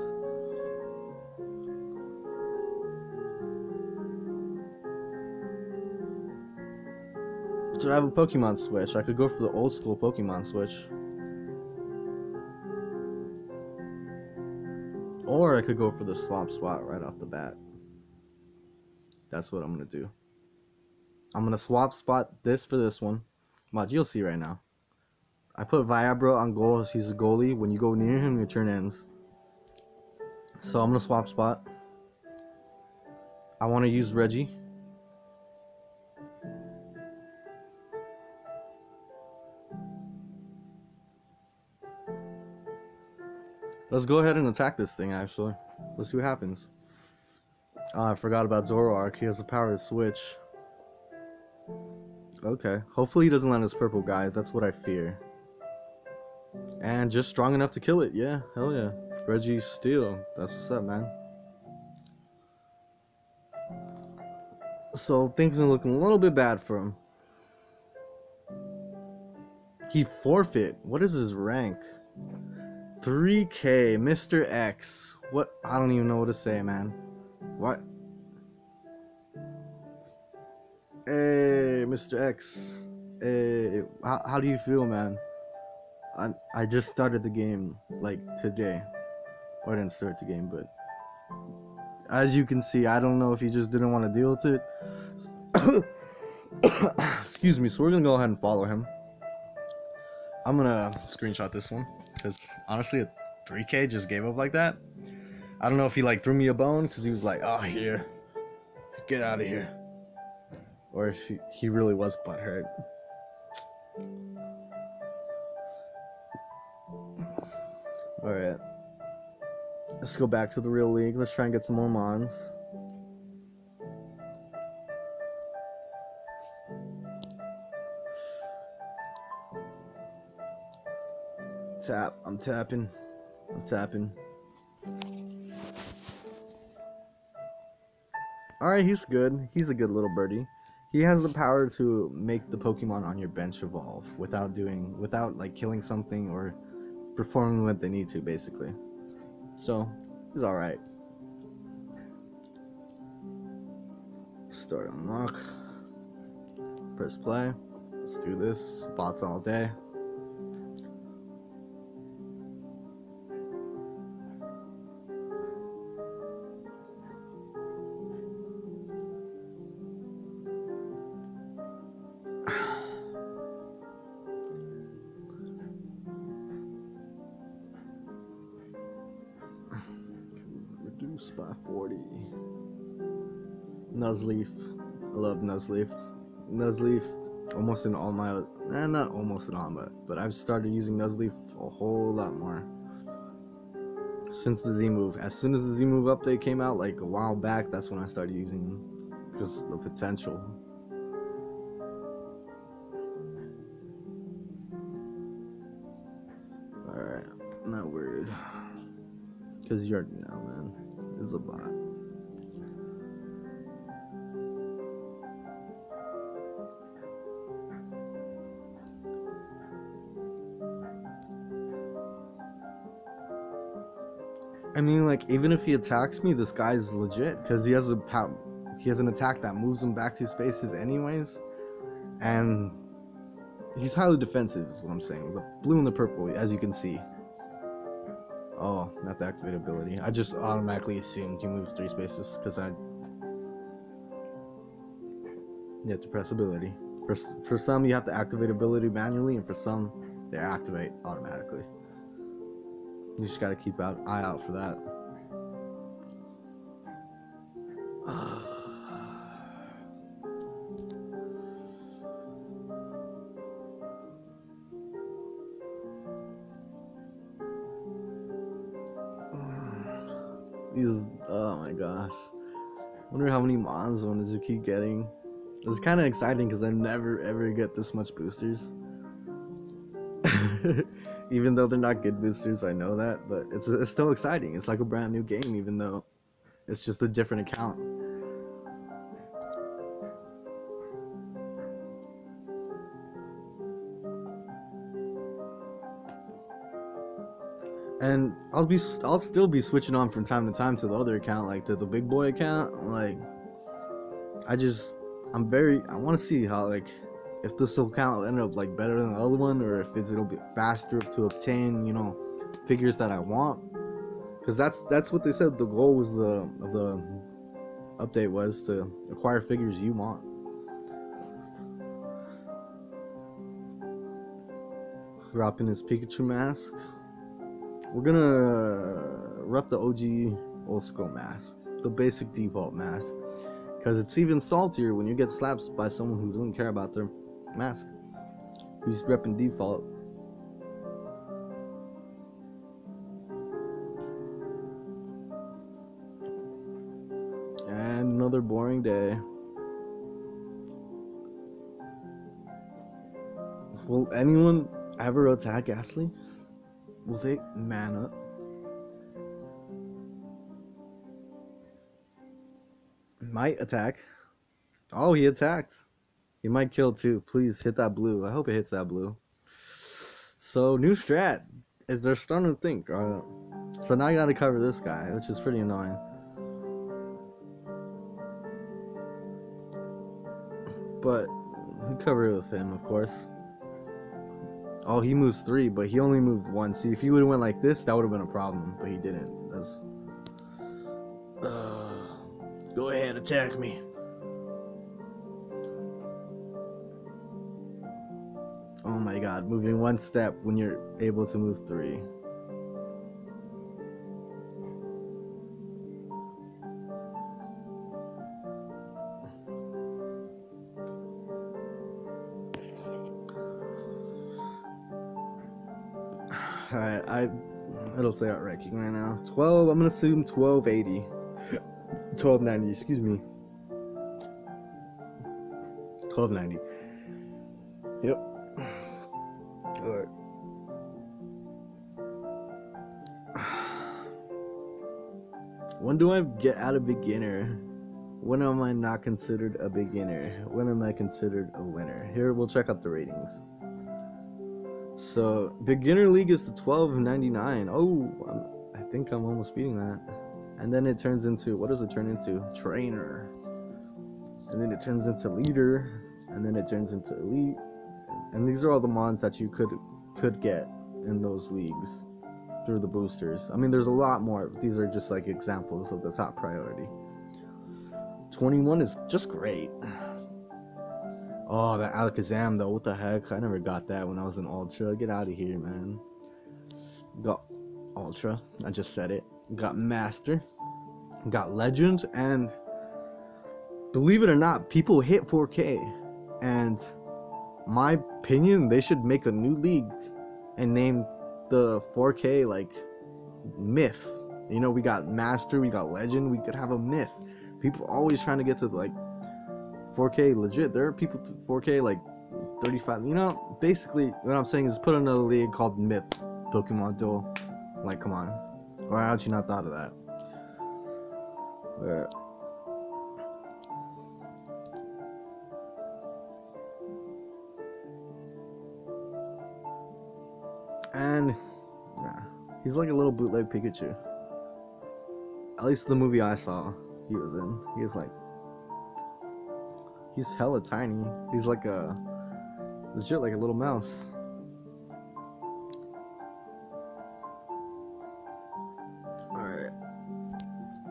So I have a Pokemon switch. I could go for the old school Pokemon switch. Or I could go for the swap spot right off the bat. That's what I'm gonna do. I'm gonna swap spot this for this one. Watch, you'll see right now. I put Viabra on goal. He's a goalie. When you go near him, your turn ends. So I'm gonna swap spot. I want to use Reggie. Let's go ahead and attack this thing, actually. Let's see what happens. Oh, I forgot about Zoroark. He has the power to switch. Okay. Hopefully he doesn't land his purple guys. That's what I fear. And just strong enough to kill it. Yeah, hell yeah. Reggie Steel. That's what's up, man. So things are looking a little bit bad for him. He forfeit. What is his rank? 3K, Mr. X. What? I don't even know what to say, man. What? Hey, Mr. X. Hey, how do you feel, man? I just started the game, like, today. Or I didn't start the game, but as you can see, I don't know if he just didn't want to deal with it. Excuse me, so we're gonna go ahead and follow him. I'm gonna screenshot this one, because honestly, a 3K just gave up like that. I don't know if he like threw me a bone, because he was like, oh, here, get out of here. Or if he really was butthurt. Alright. Let's go back to the real league. Let's try and get some more mons. Tap. I'm tapping. Alright, he's good. He's a good little birdie. He has the power to make the Pokemon on your bench evolve without like killing something or performing what they need to, basically. So, he's alright. Start unlock. Press play. Let's do this. Bots all day. Reduce by 40. Nuzleaf. I love Nuzleaf. Nuzleaf, almost in all my, not almost in all, but I've started using Nuzleaf a whole lot more since the Z move. As soon as the Z move update came out, like a while back, that's when I started using him because the potential. Alright, not worried. Because you already know, man. It's a bot. I mean, like, even if he attacks me, this guy's legit because he has an attack that moves him back to spaces anyways, and he's highly defensive is what I'm saying. The blue and the purple, as you can see. Oh, not the activate ability. I just automatically assumed he moves 3 spaces because you have to press ability. For some, you have to activate ability manually, and for some, they activate automatically. You just gotta keep an eye out for that. These, oh my gosh. Wonder how many Mons one does it keep getting. It's kind of exciting because I never ever get this much boosters. Even though they're not good boosters, I know that, but it's still exciting. It's like a brand new game, even though it's just a different account. And I'll still be switching on from time to time to the other account, like to the big boy account. Like, I want to see how, like, if this account will end up like better than the other one, or if it'll be faster to obtain, you know, figures that I want. Because that's what they said the goal was of the update was to acquire figures you want. Dropping his Pikachu mask. We're gonna rep the OG old school mask, the basic default mask, because it's even saltier when you get slapped by someone who doesn't care about their mask, who's repping default. And another boring day. Will anyone ever attack Ghastly? Will they man up? Might attack. Oh, he attacked. He might kill too. Please hit that blue. I hope it hits that blue. So, new strat. Is they're starting to think. So now I gotta cover this guy, which is pretty annoying. But we cover it with him, of course. Oh, he moves 3, but he only moved 1. See, if he would have went like this, that would have been a problem. But he didn't. That's. Go ahead, attack me. Oh my god, moving 1 step when you're able to move 3. Alright, it'll say out ranking right now. 12, I'm gonna assume 1280. 1290, excuse me. 1290. Yep. Alright. When do I get out of beginner? When am I not considered a beginner? When am I considered a winner? Here, we'll check out the ratings. So, beginner league is the $12.99. Oh, I think I'm almost beating that. And then it turns into, what does it turn into? Trainer. And then it turns into leader. And then it turns into elite. And these are all the mons that you could get in those leagues through the boosters. I mean, there's a lot more. These are just like examples of the top priority. 21 is just great. Oh, that Alakazam though, what the heck? I never got that when I was in Ultra. Get out of here, man. Got Ultra, I just said it. Got Master, got Legend, and believe it or not, people hit 4K. And my opinion, they should make a new league and name the 4K like myth. You know, we got Master, we got Legend, we could have a myth. People always trying to get to like 4K legit. There are people 4K like 35. You know, basically what I'm saying is put another league called Myth Pokemon Duel. Like, come on. Why haven't you not thought of that? And yeah, he's like a little bootleg Pikachu. At least the movie I saw he was in. He was like, he's hella tiny. He's like a legit like a little mouse. Alright.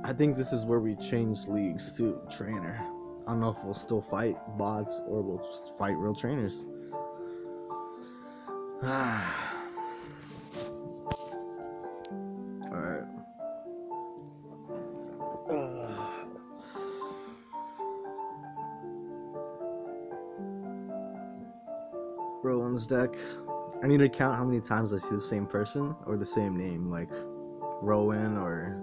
I think this is where we change leagues to trainer. I don't know if we'll still fight bots or we'll just fight real trainers. Alright. Rowan's deck. I need to count how many times I see the same person or the same name, like Rowan or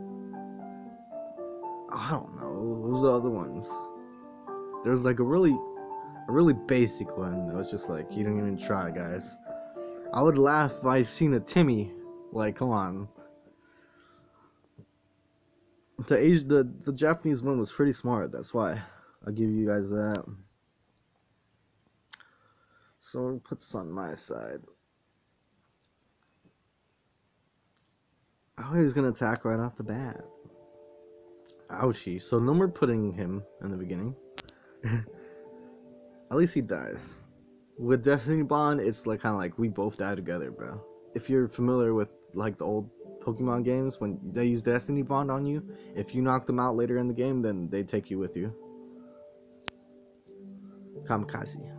I don't know. Who's the other ones? There's like a really basic one that was just like, you don't even try, guys. I would laugh if I seen a Timmy. Like, come on. The Japanese one was pretty smart. That's why I'll give you guys that. So I'll put this on my side. Oh, he's gonna attack right off the bat. Ouchie. So no more putting him in the beginning. At least he dies. With Destiny Bond, it's like kind of like we both die together, bro. If you're familiar with like the old Pokemon games, when they use Destiny Bond on you, if you knock them out later in the game, then they take you with you. Kamikaze.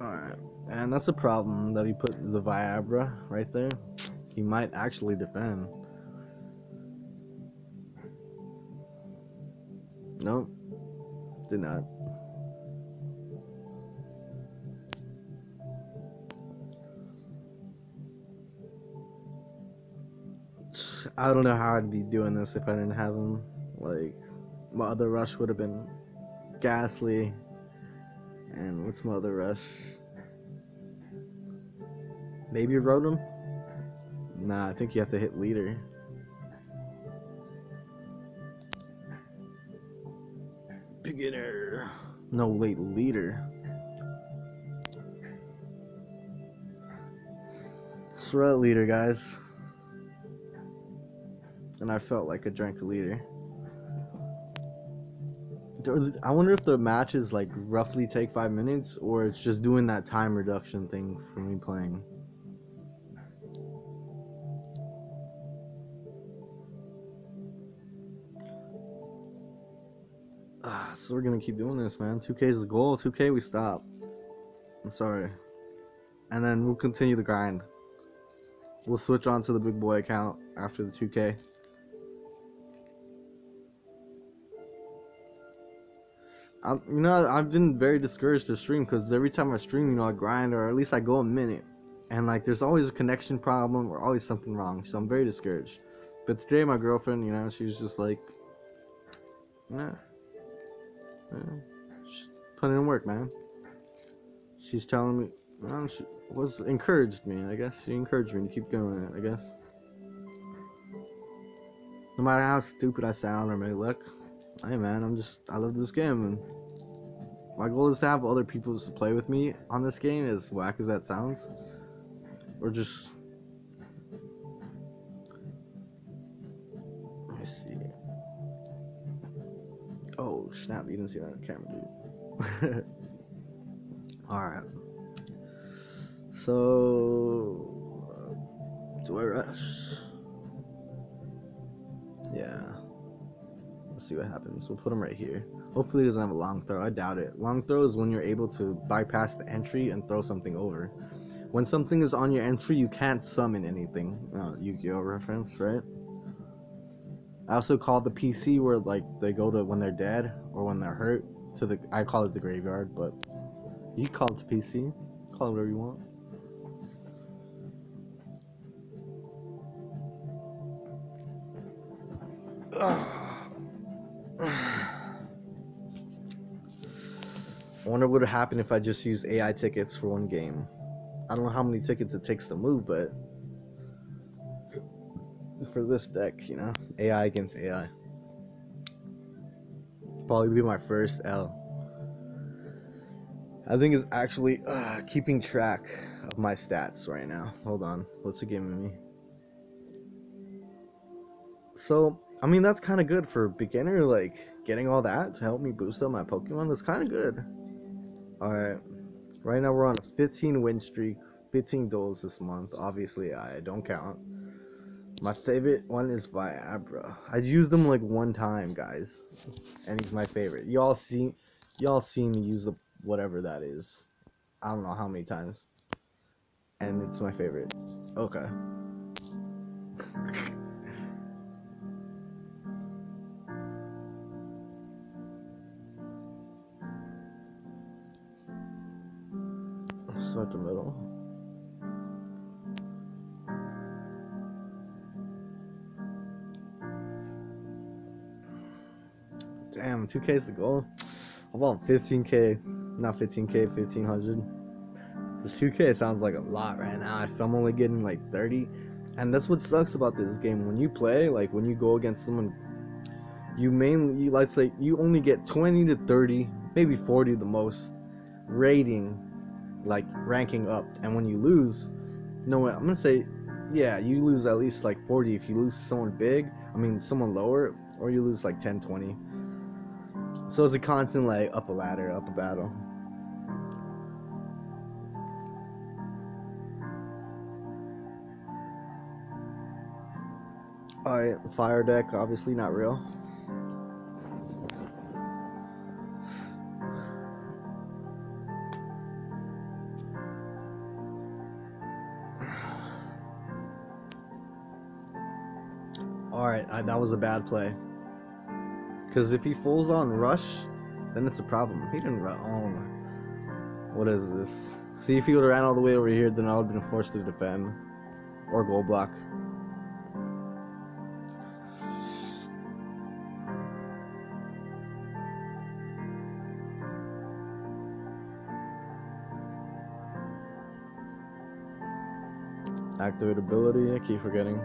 Alright, and that's a problem that he put the Viagra right there. He might actually defend. Nope, did not. I don't know how I'd be doing this if I didn't have him. Like, my other rush would have been Ghastly. And what's my other rush? Maybe Rotom? Nah, I think you have to hit leader. Beginner. No, late leader. Shred leader, guys. And I felt like I drank a liter. I wonder if the matches like roughly take 5 minutes, or it's just doing that time reduction thing for me playing. So we're gonna keep doing this, man. 2K is the goal. 2K we stop. I'm sorry. And then we'll continue the grind. We'll switch on to the big boy account after the 2K. You know, I've been very discouraged to stream because every time I stream, you know, I grind, or at least I go a minute, and like there's always a connection problem or always something wrong, so I'm very discouraged. But today my girlfriend, you know, she's just like, nah, just put in work, man. She's telling me, well, she was encouraged me. I guess she encouraged me to keep going. I guess no matter how stupid I sound or may look, hey man, I love this game, and my goal is to have other people to play with me on this game. As whack as that sounds, or just let me see. Oh snap! You didn't see that on camera, dude. All right. So, do I rush? Yeah. Let's see what happens. We'll put him right here. Hopefully he doesn't have a long throw. I doubt it. Long throw is when you're able to bypass the entry and throw something over. When something is on your entry, you can't summon anything. Yu-Gi-Oh reference, right? I also call the PC where like they go to when they're dead or when they're hurt to the. I call it the graveyard, but you can call it the PC. Call it whatever you want. I wonder what would happen if I just use AI tickets for one game. I don't know how many tickets it takes to move, but for this deck, you know, AI against AI. Probably be my first L. I think it's actually keeping track of my stats right now. Hold on. What's it giving me? So, I mean, that's kind of good for beginner, like, getting all that to help me boost up my Pokemon. That's kind of good. Alright. Right now we're on a 15 win streak, 15 duels this month. Obviously, I don't count. My favorite one is Viagra. I'd used them like one time, guys, and he's my favorite. Y'all seen me use the whatever that is. I don't know how many times, and it's my favorite. Okay. Start the middle. Damn, 2K's the goal. I'm on 15K, not 15K, 1500. This 2K sounds like a lot right now. If I'm only getting like 30, and that's what sucks about this game. When you play, like when you go against someone, let's say you only get 20 to 30, maybe 40 the most rating, like ranking up. And when you lose, no, I'm gonna say, yeah, you lose at least like 40 if you lose to someone big. I mean, someone lower, or you lose like 10, 20. So it's a constant like up a ladder, up a battle. Alright, fire deck, obviously not real. Alright, that was a bad play. Because if he falls on rush, then it's a problem. He didn't run. Oh, what is this? See, if he would have ran all the way over here, then I would have been forced to defend. Or goal block. Activate ability, I keep forgetting.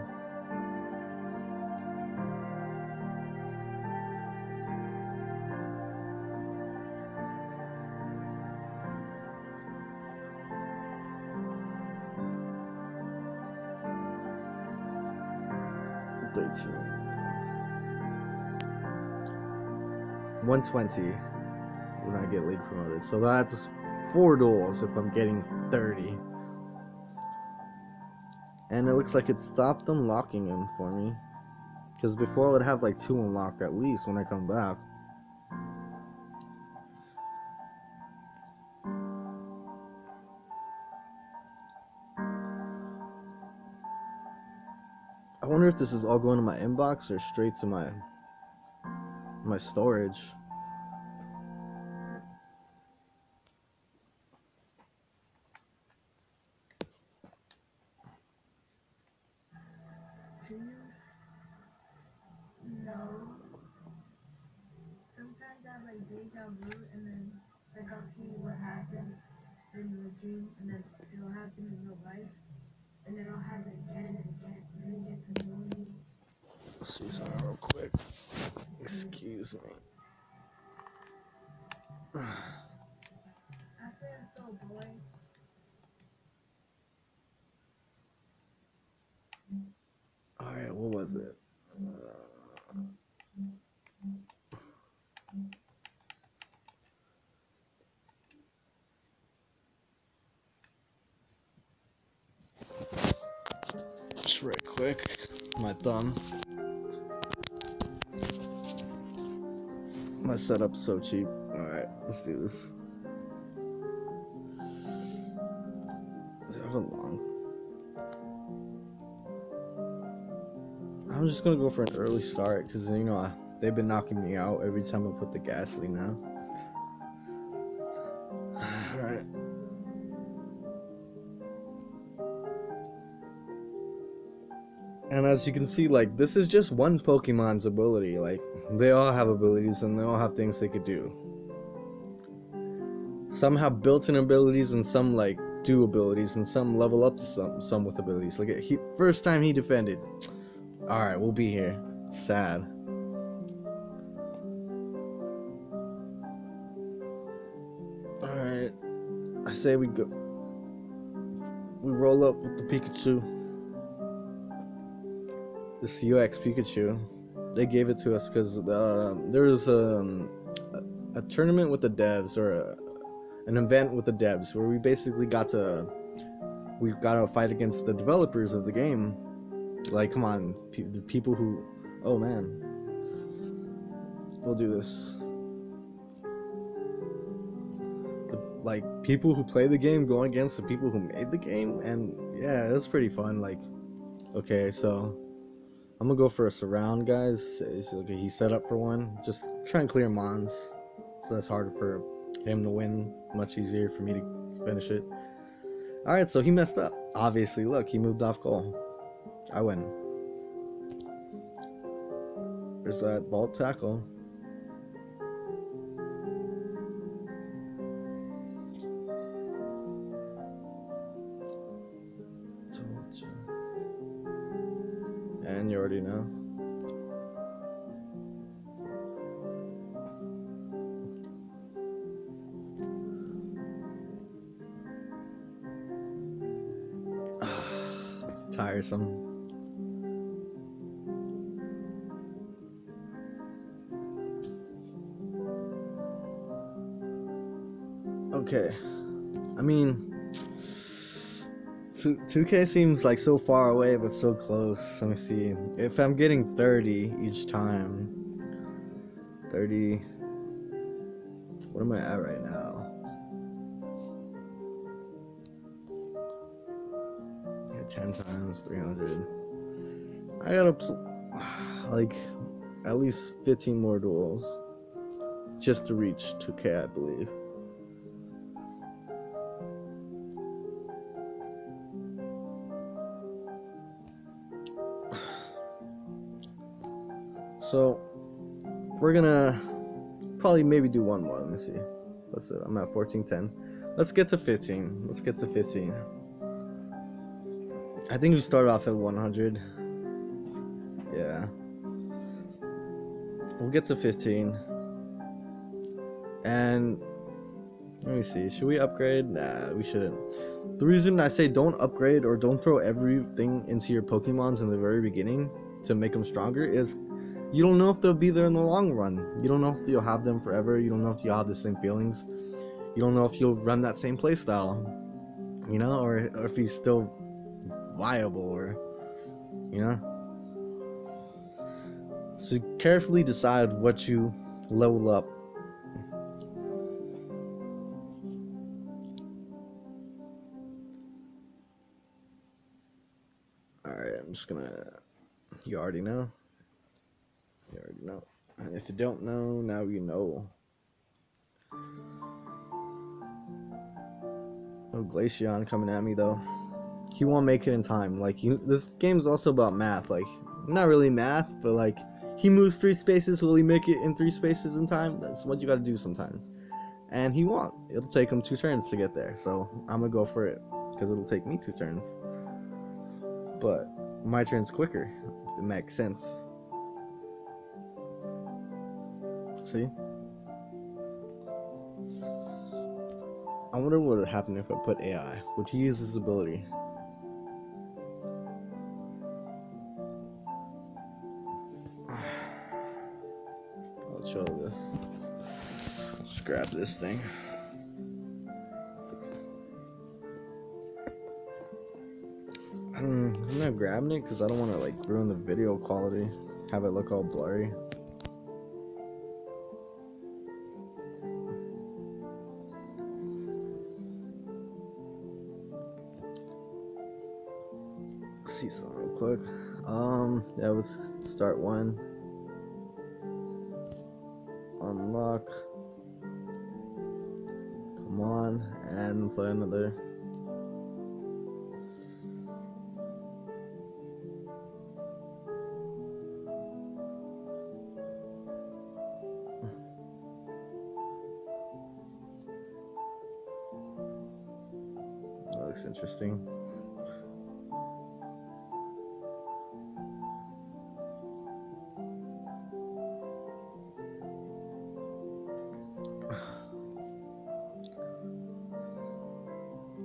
$13. 120 when I get league promoted. So that's 4 duels if I'm getting 30. And it looks like it stopped unlocking him for me. Because before I would have like 2 unlocked at least when I come back. I wonder if this is all going to my inbox or straight to my storage. No. Sometimes I have like deja vu and then like I'll see what happens Let's see something real quick. Excuse me. Alright, what was it? Just right quick. My thumb. My setup's so cheap. Alright, let's do this. Have a long. I'm just gonna go for an early start because you know they've been knocking me out every time I put the gasoline out. Alright. And as you can see, like, this is just one Pokemon's ability. Like, they all have abilities and they all have things they could do. Some have built-in abilities and some, like, do abilities, and some level up to some with abilities. Like, first time he defended. Alright, we'll be here. Sad. Alright. I say we go. We roll up with the Pikachu. The COX Pikachu. They gave it to us because there was a tournament with the devs, or an event with the devs, where we basically got to fight against the developers of the game. Like, come on, the people who, oh man, we'll do this. Like, people who play the game going against the people who made the game, and yeah, it was pretty fun. Like, okay, so I'm gonna go for a surround, guys. Okay, he set up for one. Just try and clear Mons, so that's harder for him to win. Much easier for me to finish it. Alright, so he messed up. Obviously, look, he moved off goal. I win. There's that vault tackle. And you already know. Tiresome. Okay, I mean, 2K seems like so far away but so close. Let me see. If I'm getting 30 each time, 30, what am I at right now? Yeah, 10 times 300. I gotta like at least 15 more duels just to reach 2K, I believe. So we're gonna probably maybe do one more. Let me see. What's it? I'm at 1410. Let's get to 15. Let's get to 15. I think we started off at 100. Yeah. We'll get to 15. And let me see. Should we upgrade? Nah, we shouldn't. The reason I say don't upgrade or don't throw everything into your Pokemons in the very beginning to make them stronger is you don't know if they'll be there in the long run. You don't know if you'll have them forever. You don't know if you'll have the same feelings. You don't know if you'll run that same playstyle, you know, or if he's still viable, or, you know. So carefully decide what you level up. Alright, I'm just gonna, you already know. You already know. And if you don't know, now you know. Oh, Glaceon coming at me though. He won't make it in time. Like, this game's also about math. Like, not really math, but like, he moves 3 spaces. Will he make it in 3 spaces in time? That's what you gotta do sometimes. and he won't. It'll take him 2 turns to get there, so I'm gonna go for it because it'll take me 2 turns. But my turn's quicker. It makes sense. See? I wonder what would happen if I put AI. Would he use his ability? I'll show this. Let's grab this thing. I'm not grabbing it because I don't want to like ruin the video quality, have it look all blurry. Let's see something real quick. Yeah, let's start one. Unlock. Come on, and play another. That looks interesting.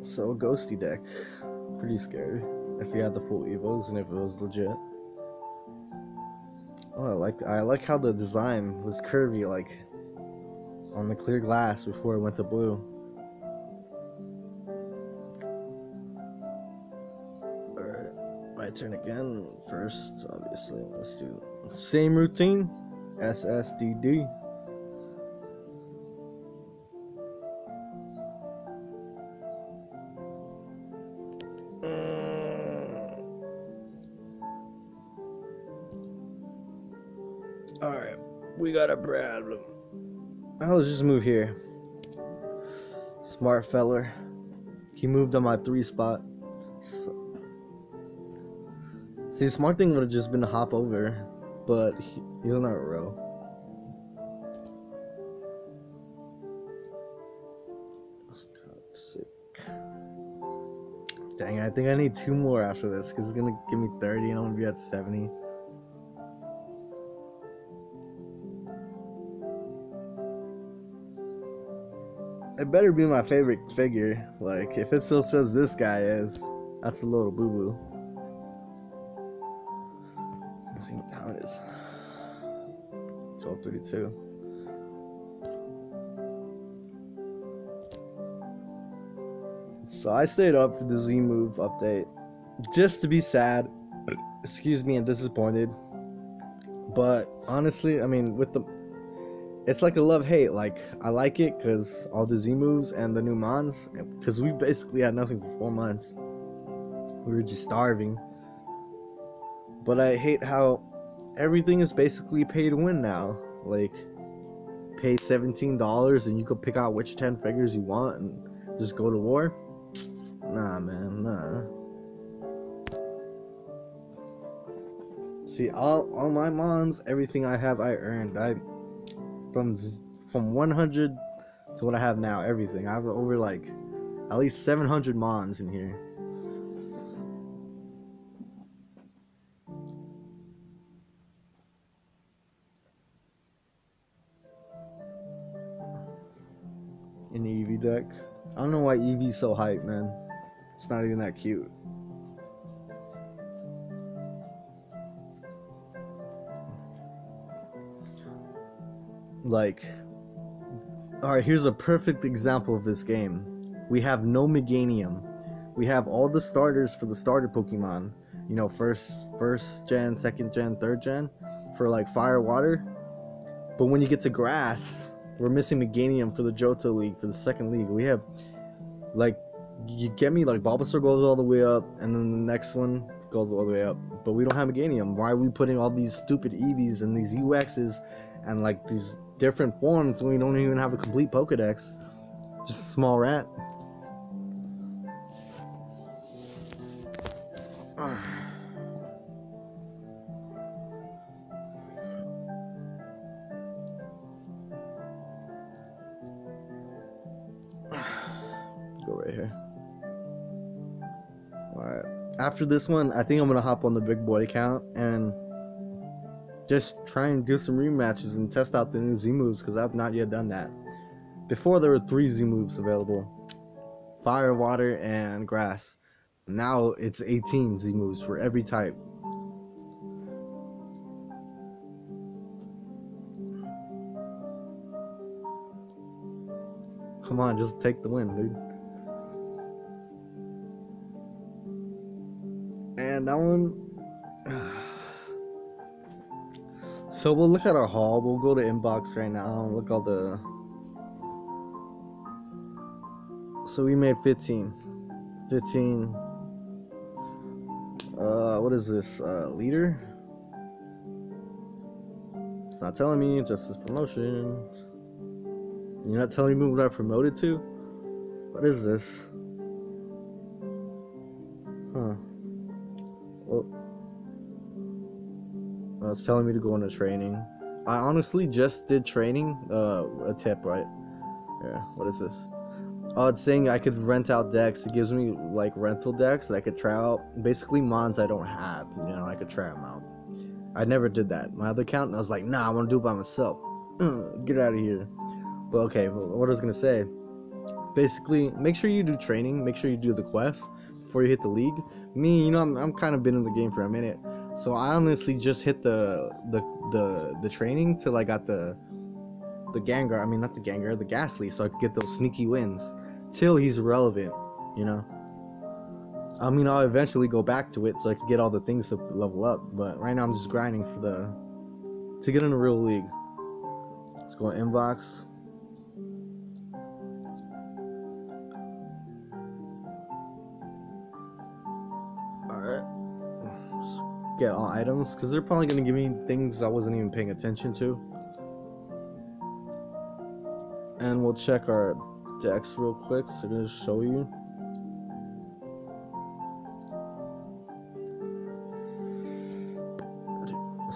So ghosty deck, pretty scary if you had the full evos and if it was legit. Oh, I like how the design was curvy, like on the clear glass before it went to blue. Alright, my turn again. First, obviously, let's do same routine, SSDD. Alright, we got a problem. I'll just move here. Smart feller. He moved on my 3 spot. So, see, smart thing would have just been to hop over, but he's on our row. Sick. Dang, I think I need 2 more after this because it's gonna give me 30 and I'm gonna be at 70. It better be my favorite figure. Like, if it still says this guy is, that's a little boo-boo. Let's see what time it is. 12:32. So I stayed up for the Z Move update just to be sad, excuse me, and disappointed. But honestly, I mean, it's like a love-hate. Like, I like it because all the Z moves and the new mons, because we basically had nothing for 4 months. We were just starving. But I hate how everything is basically pay to win now. Like, pay $17 and you can pick out which 10 figures you want and just go to war. Nah, man, nah. See, all my mons, everything I have, I earned. From 100 to what I have now, everything. I have over like at least 700 mons in here. In the EV deck. I don't know why EV's so hype, man. It's not even that cute. Like, alright, here's a perfect example of this game. We have no Meganium. We have all the starters for the starter Pokemon. You know, first gen, second gen, third gen. For like fire, water. But when you get to grass, we're missing Meganium for the Johto League, for the second league. We have, like, you get me, like, Bulbasaur goes all the way up, and then the next one goes all the way up. But we don't have Meganium. Why are we putting all these stupid EVs and these UXs and, like, these different forms when we don't even have a complete Pokedex? Just a small rat. after this one, I think I'm gonna hop on the big boy account and just try and do some rematches and test out the new Z moves, because I've not yet done that. Before there were 3 Z moves available: fire, water, and grass. Now it's 18 Z moves for every type. Come on, just take the win, dude. And that one. So we'll look at our haul. We'll go to inbox right now and look all the. So we made 15. What is this? Leader? It's not telling me. Just this promotion. You're not telling me what I promoted to? What is this? Huh. Well, it's telling me to go into training. I honestly just did training. A tip, right? Yeah. What is this? Oh, it's saying I could rent out decks. It gives me like rental decks that I could try out. Basically, mons I don't have. You know, I could try them out. I never did that. My other account, I was like, nah, I want to do it by myself. Get out of here. But okay, what I was gonna say. Basically, make sure you do training. Make sure you do the quests before you hit the league. Me, you know, I'm kind of been in the game for a minute, so I honestly just hit the training till I got the Gengar. I mean, not the Gengar, the Ghastly, so I could get those sneaky wins till he's relevant. You know. I mean, I'll eventually go back to it so I can get all the things to level up. But right now, I'm just grinding for to get in a real league. Let's go inbox. Get all items, because they're probably going to give me things I wasn't even paying attention to. And we'll check our decks real quick, so I'm going to show you.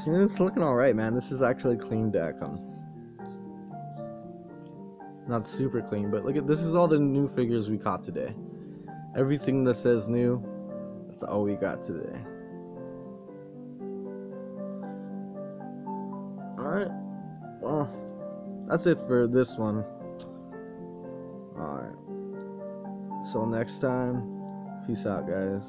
See, it's looking alright, man. This is actually a clean deck. Not super clean, but look at this. Is all the new figures we caught today. Everything that says new, that's all we got today. Alright, well, that's it for this one. Alright, so next time, peace out, guys.